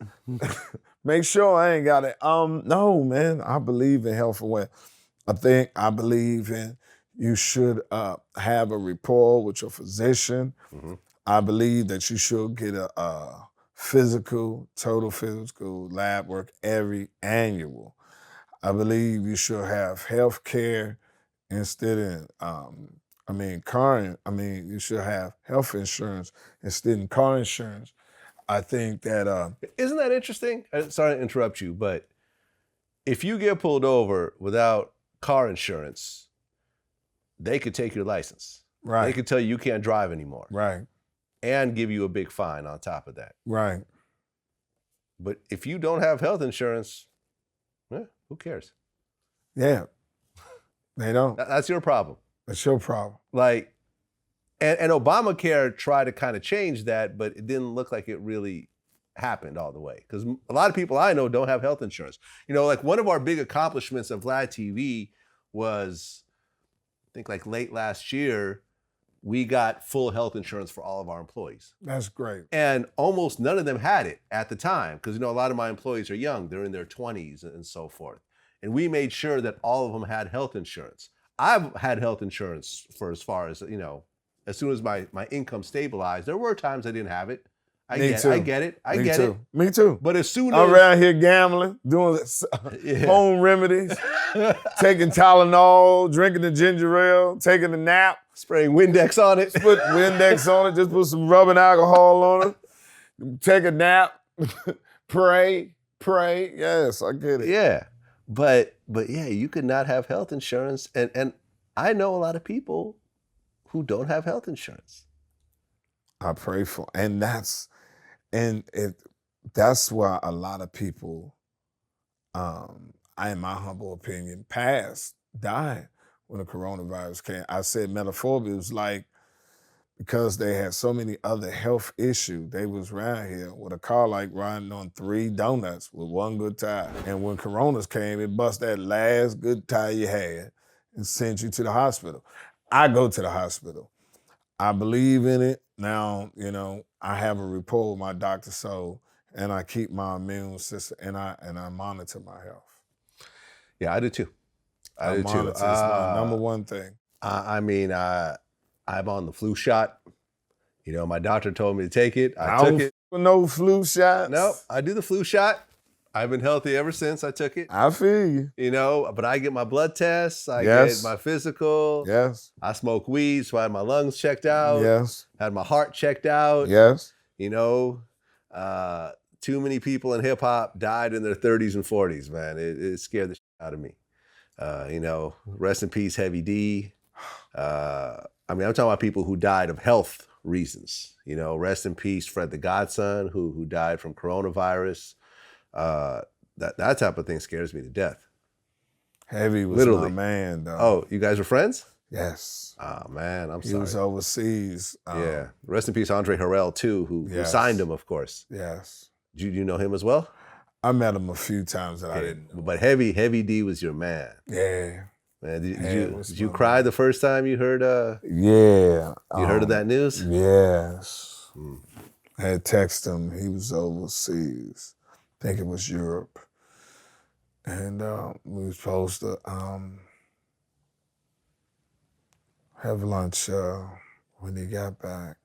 Make sure I ain't got it. No, man, I believe in health and wealth. I believe in you should have a rapport with your physician. Mm-hmm. I believe that you should get a total physical lab work every annual. I believe you should have health care instead of, you should have health insurance instead of car insurance. I think that... Isn't that interesting? Sorry to interrupt you, but if you get pulled over without car insurance, they could take your license. Right. They could tell you can't drive anymore. Right. And give you a big fine on top of that. Right. But if you don't have health insurance, who cares? Yeah. They don't. That's your problem. That's your problem. Like, and Obamacare tried to kind of change that, but it didn't look like it really happened all the way. Because a lot of people I know don't have health insurance. Like one of our big accomplishments of VladTV was, I think like late last year, we got full health insurance for all of our employees. That's great. And almost none of them had it at the time, because a lot of my employees are young. They're in their 20s and so forth. And we made sure that all of them had health insurance. I've had health insurance for as far as, as soon as my income stabilized. There were times I didn't have it. I get it. Me too. But as soon I'm as... around here gambling, doing home remedies, taking Tylenol, drinking the ginger ale, taking a nap. Spraying Windex on it. Put Windex on it, just put some rubbing alcohol on it, take a nap, pray. Yes, I get it. Yeah. But yeah, you could not have health insurance. And I know a lot of people who don't have health insurance. I pray for, and that's why a lot of people, in my humble opinion, died when the coronavirus came. I said metaphorically, it was like, because they had so many other health issues, they was around here with a car like riding on 3 donuts with 1 good tire. And when coronas came, it bust that last good tire you had and sent you to the hospital. I go to the hospital. I believe in it. Now, I have a rapport with my doctor, and I keep my immune system, and I monitor my health. Yeah, I do too. I do monitor. too. It's my number one thing. I'm on the flu shot. My doctor told me to take it. I took it. No flu shots. No, I do the flu shot. I've been healthy ever since I took it. I feel you. But I get my blood tests. I get my physical. Yes. I smoke weed, so I had my lungs checked out. Yes. Had my heart checked out. Yes. Too many people in hip hop died in their 30s and 40s, man. It scared the shit out of me. Rest in peace, Heavy D. I'm talking about people who died of health reasons. Rest in peace, Fred the Godson, who died from coronavirus. That type of thing scares me to death. Heavy was Literally. my man, though. Oh, you guys were friends? Yes. Oh, man, I'm sorry. He was overseas. Yeah. Rest in peace, Andre Harrell, too, who signed him, of course. Yes. You know him as well? I met him a few times that I didn't know. But Heavy D was your man. Yeah. Man, did you my cry man. the first time you heard Yeah. you heard of that news? Yes. I had texted him. He was overseas. I think it was Europe. And we were supposed to have lunch when he got back.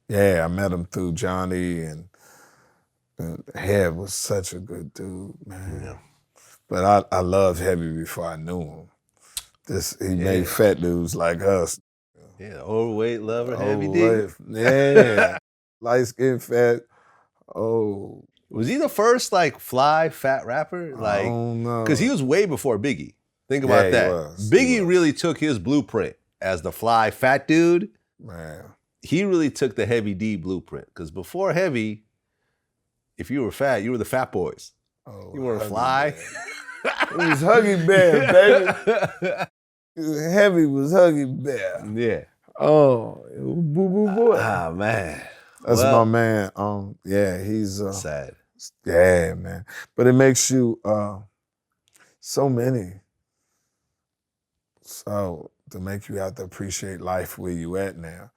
Yeah, I met him through Johnny, and Head was such a good dude, man. Yeah. But I loved Heavy before I knew him. He made fat dudes like us. Yeah, overweight lover, Heavy D. Overweight. Yeah. Light skin, fat. Oh. Was he the first like fly fat rapper? Like, I don't know. because he was way before Biggie. Think about he that. was. Biggie He was. really took his blueprint as the fly fat dude. Man. He really took the Heavy D blueprint. Because before Heavy, if you were fat, you were the fat boys. Oh, You weren't Huggy fly. Bear. It was Huggy Bear, baby. Heavy was Huggy Bear. Yeah. Oh, boo boo boy. Ah, man. That's Well, my man. Yeah, he's sad. yeah, man. But it makes you so many. So to make you have to appreciate life where you at now.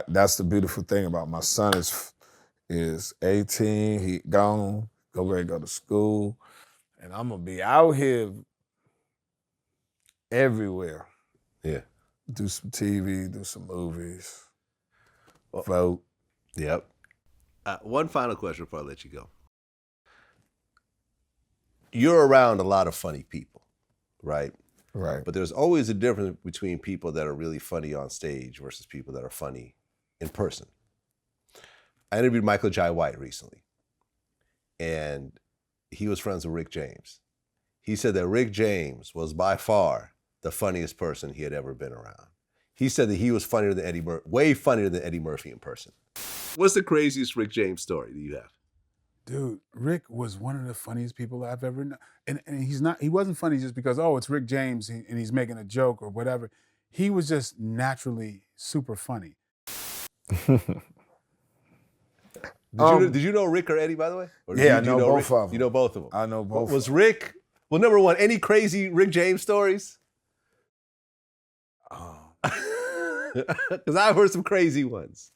That's the beautiful thing about my son is 18, he gone, go to school. And I'm gonna be out here everywhere. Yeah. Do some TV, do some movies, Well, vote. Yep. One final question before I let you go. You're around a lot of funny people, right? Right. But there's always a difference between people that are really funny on stage versus people that are funny in person. I interviewed Michael Jai White recently, and he was friends with Rick James. He said that Rick James was by far the funniest person he had ever been around. He said that he was funnier than way funnier than Eddie Murphy in person. What's the craziest Rick James story that you have? Dude, Rick was one of the funniest people I've ever known. And he wasn't funny just because, oh, it's Rick James and he's making a joke or whatever. He was just naturally super funny. Did you know Rick or Eddie, by the way? Or Yeah, I do you know both Rick? of them. You know both of them. I know both. Was Rick, well, number one, any crazy Rick James stories? Because I've heard some crazy ones.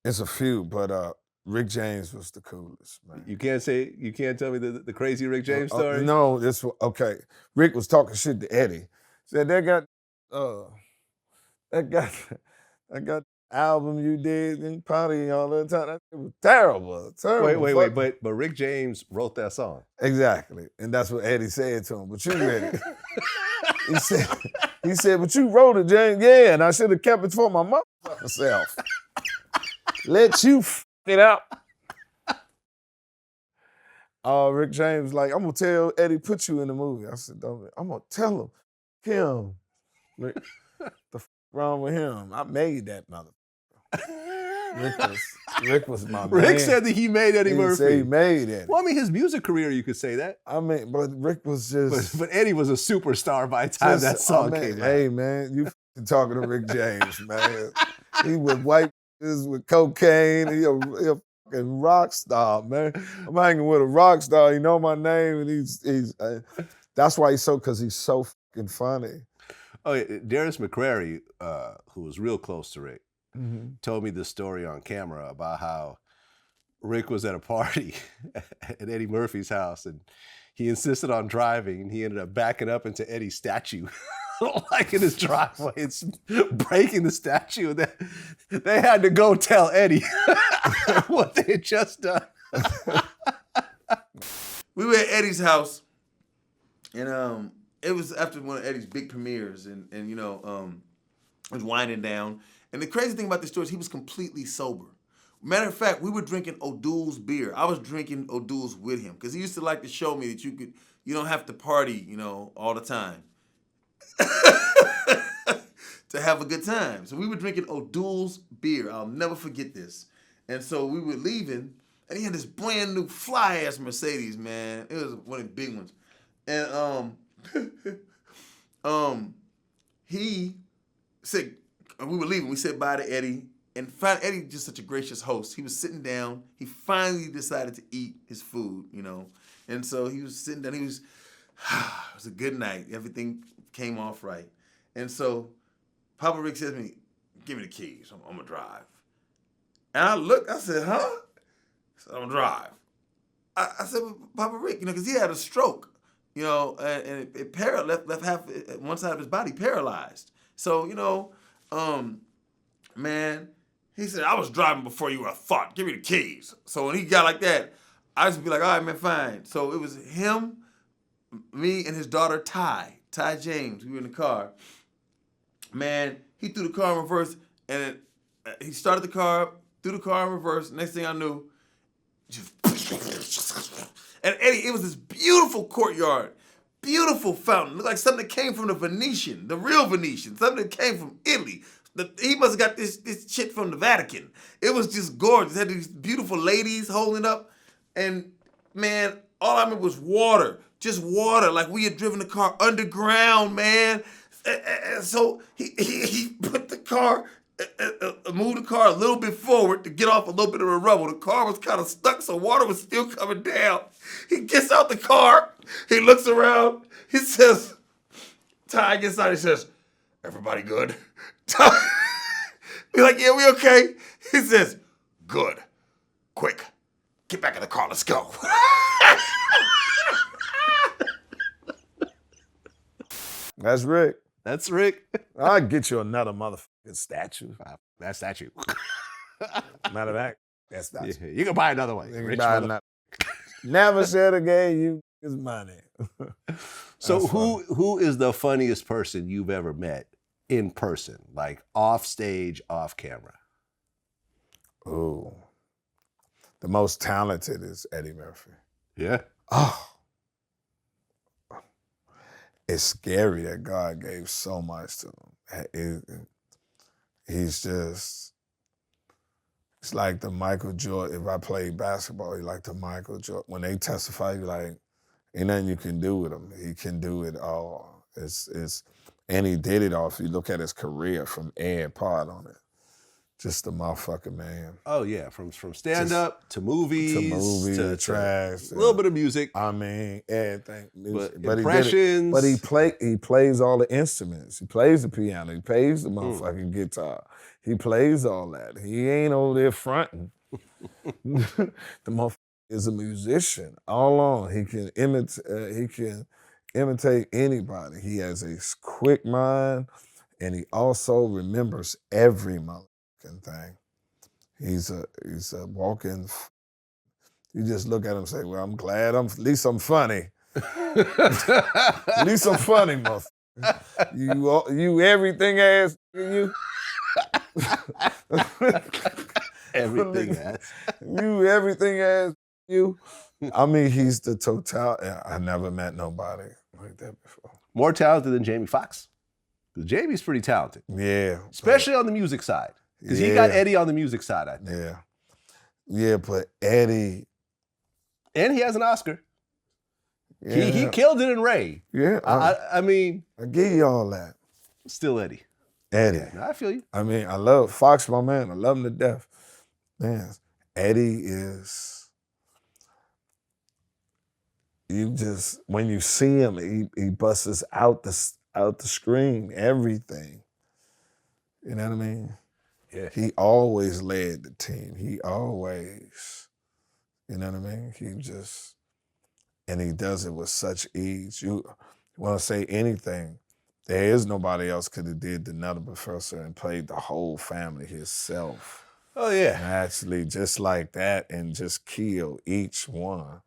It's a few, but Rick James was the coolest, man. You can't tell me the crazy Rick James story? No, okay. Rick was talking shit to Eddie. Said that got album you did and party all the time. It was terrible. Wait, but Rick James wrote that song. Exactly. And that's what Eddie said to him. But you read it. he said, but you wrote it, James. Yeah, and I should have kept it for my motherfucking self. Let you f it out. Rick James like, I'm gonna tell Eddie put you in the movie. I said, I'm gonna tell him. Kim. Rick, the f wrong with him? I made that motherfucker. Rick was my man. Rick said that he made Eddie Murphy. Said he made it. Well, I mean, his music career, you could say that. I mean, but Rick was just... But Eddie was a superstar by the time that song came out. Hey, man, you talking to Rick James, man. He was white with cocaine. He a fucking rock star, man. I'm hanging with a rock star. He know my name, and he's that's why because he's so fucking funny. Oh, yeah, Darius McCrary, who was real close to Rick, told me this story on camera about how Rick was at a party at Eddie Murphy's house, and he insisted on driving, and he ended up backing up into Eddie's statue, like in his driveway. It's breaking the statue. They had to go tell Eddie what they had just done. We were at Eddie's house, and it was after one of Eddie's big premieres, and you know, it was winding down. And the crazy thing about this story is he was completely sober. Matter of fact, we were drinking O'Doul's beer. I was drinking O'Doul's with him because he used to like to show me that you don't have to party, you know, all the time to have a good time. So we were drinking O'Doul's beer. I'll never forget this. And so we were leaving, and he had this brand new fly ass Mercedes, man. It was one of the big ones, and he said, we were leaving. We said bye to Eddie, And finally, Eddie just such a gracious host. He was sitting down. He finally decided to eat his food, you know. And so he was sitting down. He was, it was a good night. Everything came off right. And so Papa Rick says to me, give me the keys. I'm going to drive. And I looked, I said, huh? He said, I'm going to drive. I said, well, Papa Rick, you know, because he had a stroke, you know, and it left half, one side of his body paralyzed. So, you know, man, he said, I was driving before you were a thought. Give me the keys. So when he got like that, I just be like, all right, man, fine. So it was him, me, and his daughter, Ty James. We were in the car. Man, he threw the car in reverse, and he started the car, threw the car in reverse. Next thing I knew, just and Eddie, it was this beautiful courtyard, beautiful fountain. Looked like something that came from the Venetian, the real Venetian, something that came from Italy. He must have got this shit from the Vatican. It was just gorgeous. It had these beautiful ladies holding up. And man, all I remember was water, just water. Like we had driven the car underground, man. And so he put the car, moved the car a little bit forward to get off a little bit of the rubble. The car was kind of stuck, so water was still coming down. He gets out the car. He looks around. He says, Ty gets out. He says, everybody good? We're like, yeah, we okay. He says, good. Quick. Get back in the car. Let's go. That's Rick. That's Rick. I'll get you another motherfucking statue. That statue. Matter of fact, that statue. Yeah, you can buy another one. You can Rich buy another. Never should have gave you his money. So That's who is the funniest person you've ever met in person, like off stage, off camera? Ooh. The most talented is Eddie Murphy. Yeah. Oh. It's scary that God gave so much to him. He's just, it's like the Michael Jordan. If I played basketball, he's like the Michael Jordan. When they testify, you're like, ain't nothing you can do with him. He can do it all. And he did it all. If you look at his career from every part on it, just the motherfucking man. Oh yeah, from stand up to movies to trash, a little bit of music. I mean, everything. But impressions. But he plays all the instruments. He plays the piano. He plays the motherfucking guitar. He plays all that. He ain't over there fronting. The motherfucker is a musician all along. He can imitate anybody. He has a quick mind, and he also remembers every motherfucking thing. He's a walking. You just look at him and say, "Well, I'm glad. At least I'm funny. At least I'm funny, motherfucker. You everything ass you." Everything ass. You everything ass you. I mean, he's the total. I never met nobody like that before. More talented than Jamie Foxx. Because Jamie's pretty talented. Yeah. Especially on the music side. Because he got Eddie on the music side, I think. Yeah. Yeah, but Eddie. And he has an Oscar. Yeah. He killed it in Ray. Yeah. I mean. I give you all that. Still Eddie. Eddie. Yeah, I feel you. I mean, I love Fox, my man. I love him to death. Man, Eddie is. You just, when you see him, he busts out the screen, everything. You know what I mean? Yeah. He always led the team. He always, you know what I mean? And he does it with such ease. You want to say anything, there is nobody else could have did the Nutter Professor and played the whole family himself. Oh, yeah. And actually just like that and just kill each one.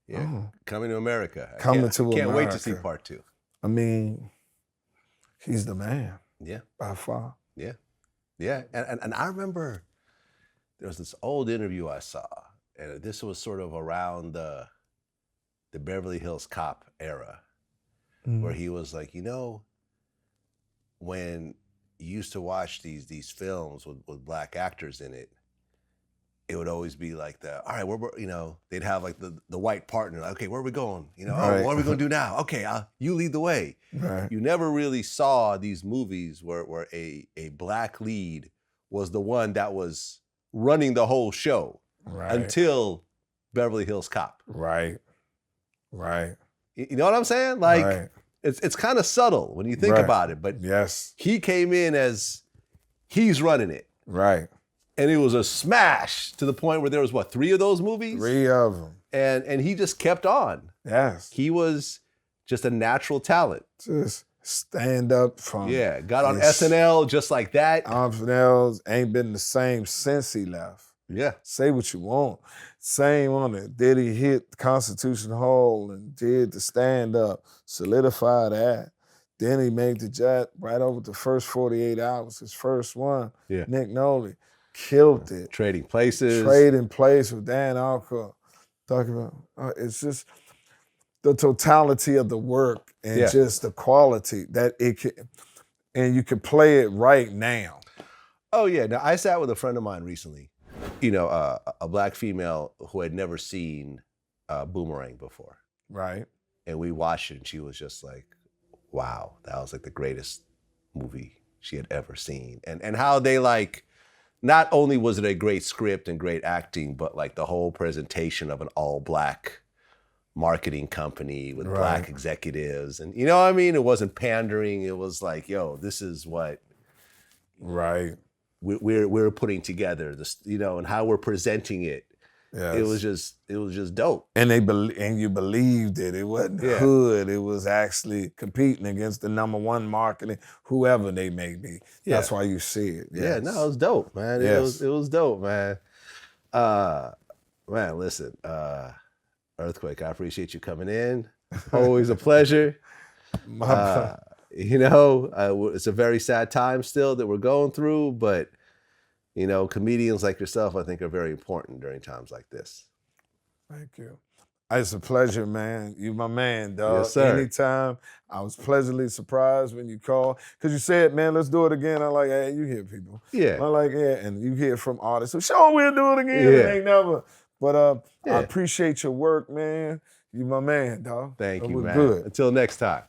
Yeah. Coming to America. Can't wait to see part 2. I mean, he's the man. Yeah. By far. Yeah. Yeah. And I remember there was this old interview I saw, and this was sort of around the Beverly Hills Cop era, where he was like, when you used to watch these films with black actors in it, it would always be like all right, they'd have like the white partner, like, okay, where are we going? Right. What are we gonna do now? Okay, you lead the way. Right. You never really saw these movies where a black lead was the one that was running the whole show until Beverly Hills Cop. Right. You know what I'm saying? Like, Right. it's kind of subtle when you think about it, but yes, he came in as he's running it. Right. And it was a smash to the point where there was, 3 of those movies? 3 of them. And he just kept on. Yes. He was just a natural talent. Just stand up from. Yeah, got on SNL just like that. SNL ain't been the same since he left. Yeah. Say what you want. Same on it. Did he hit Constitution Hall and did the stand up, solidify that. Then he made the jet right over the first 48 hours, his first one. Yeah. Nick Nolte killed it. Trading Places. Trading Place with Dan Alcott. Talking about, it's just the totality of the work and just the quality that it can, and you can play it right now. Oh yeah. Now I sat with a friend of mine recently, a black female who had never seen Boomerang before. Right. And we watched it and she was just like, wow, that was like the greatest movie she had ever seen. And how they like, not only was it a great script and great acting, but like the whole presentation of an all black marketing company with black executives. And you know what I mean? It wasn't pandering. It was like, yo, this is what we're putting together, this, and how we're presenting it. Yes. It was just dope. And you believed it. It wasn't hood. It was actually competing against the #1 marketing, whoever they may be. Yeah. That's why you see it. Yes. Yeah, no, it was dope, man. Yes. It was dope, man. Man, listen, Earthquake, I appreciate you coming in. Always a pleasure. It's a very sad time still that we're going through, but comedians like yourself, I think, are very important during times like this. Thank you. It's a pleasure, man. You my man, dog. Yes, sir. Anytime. I was pleasantly surprised when you called. Because you said, man, let's do it again. I'm like, hey, you hear people. Yeah. I'm like, yeah, and you hear from artists. So sure, we'll do it again. Yeah. It ain't never. But I appreciate your work, man. You my man, dog. Thank you, man. Good. Until next time.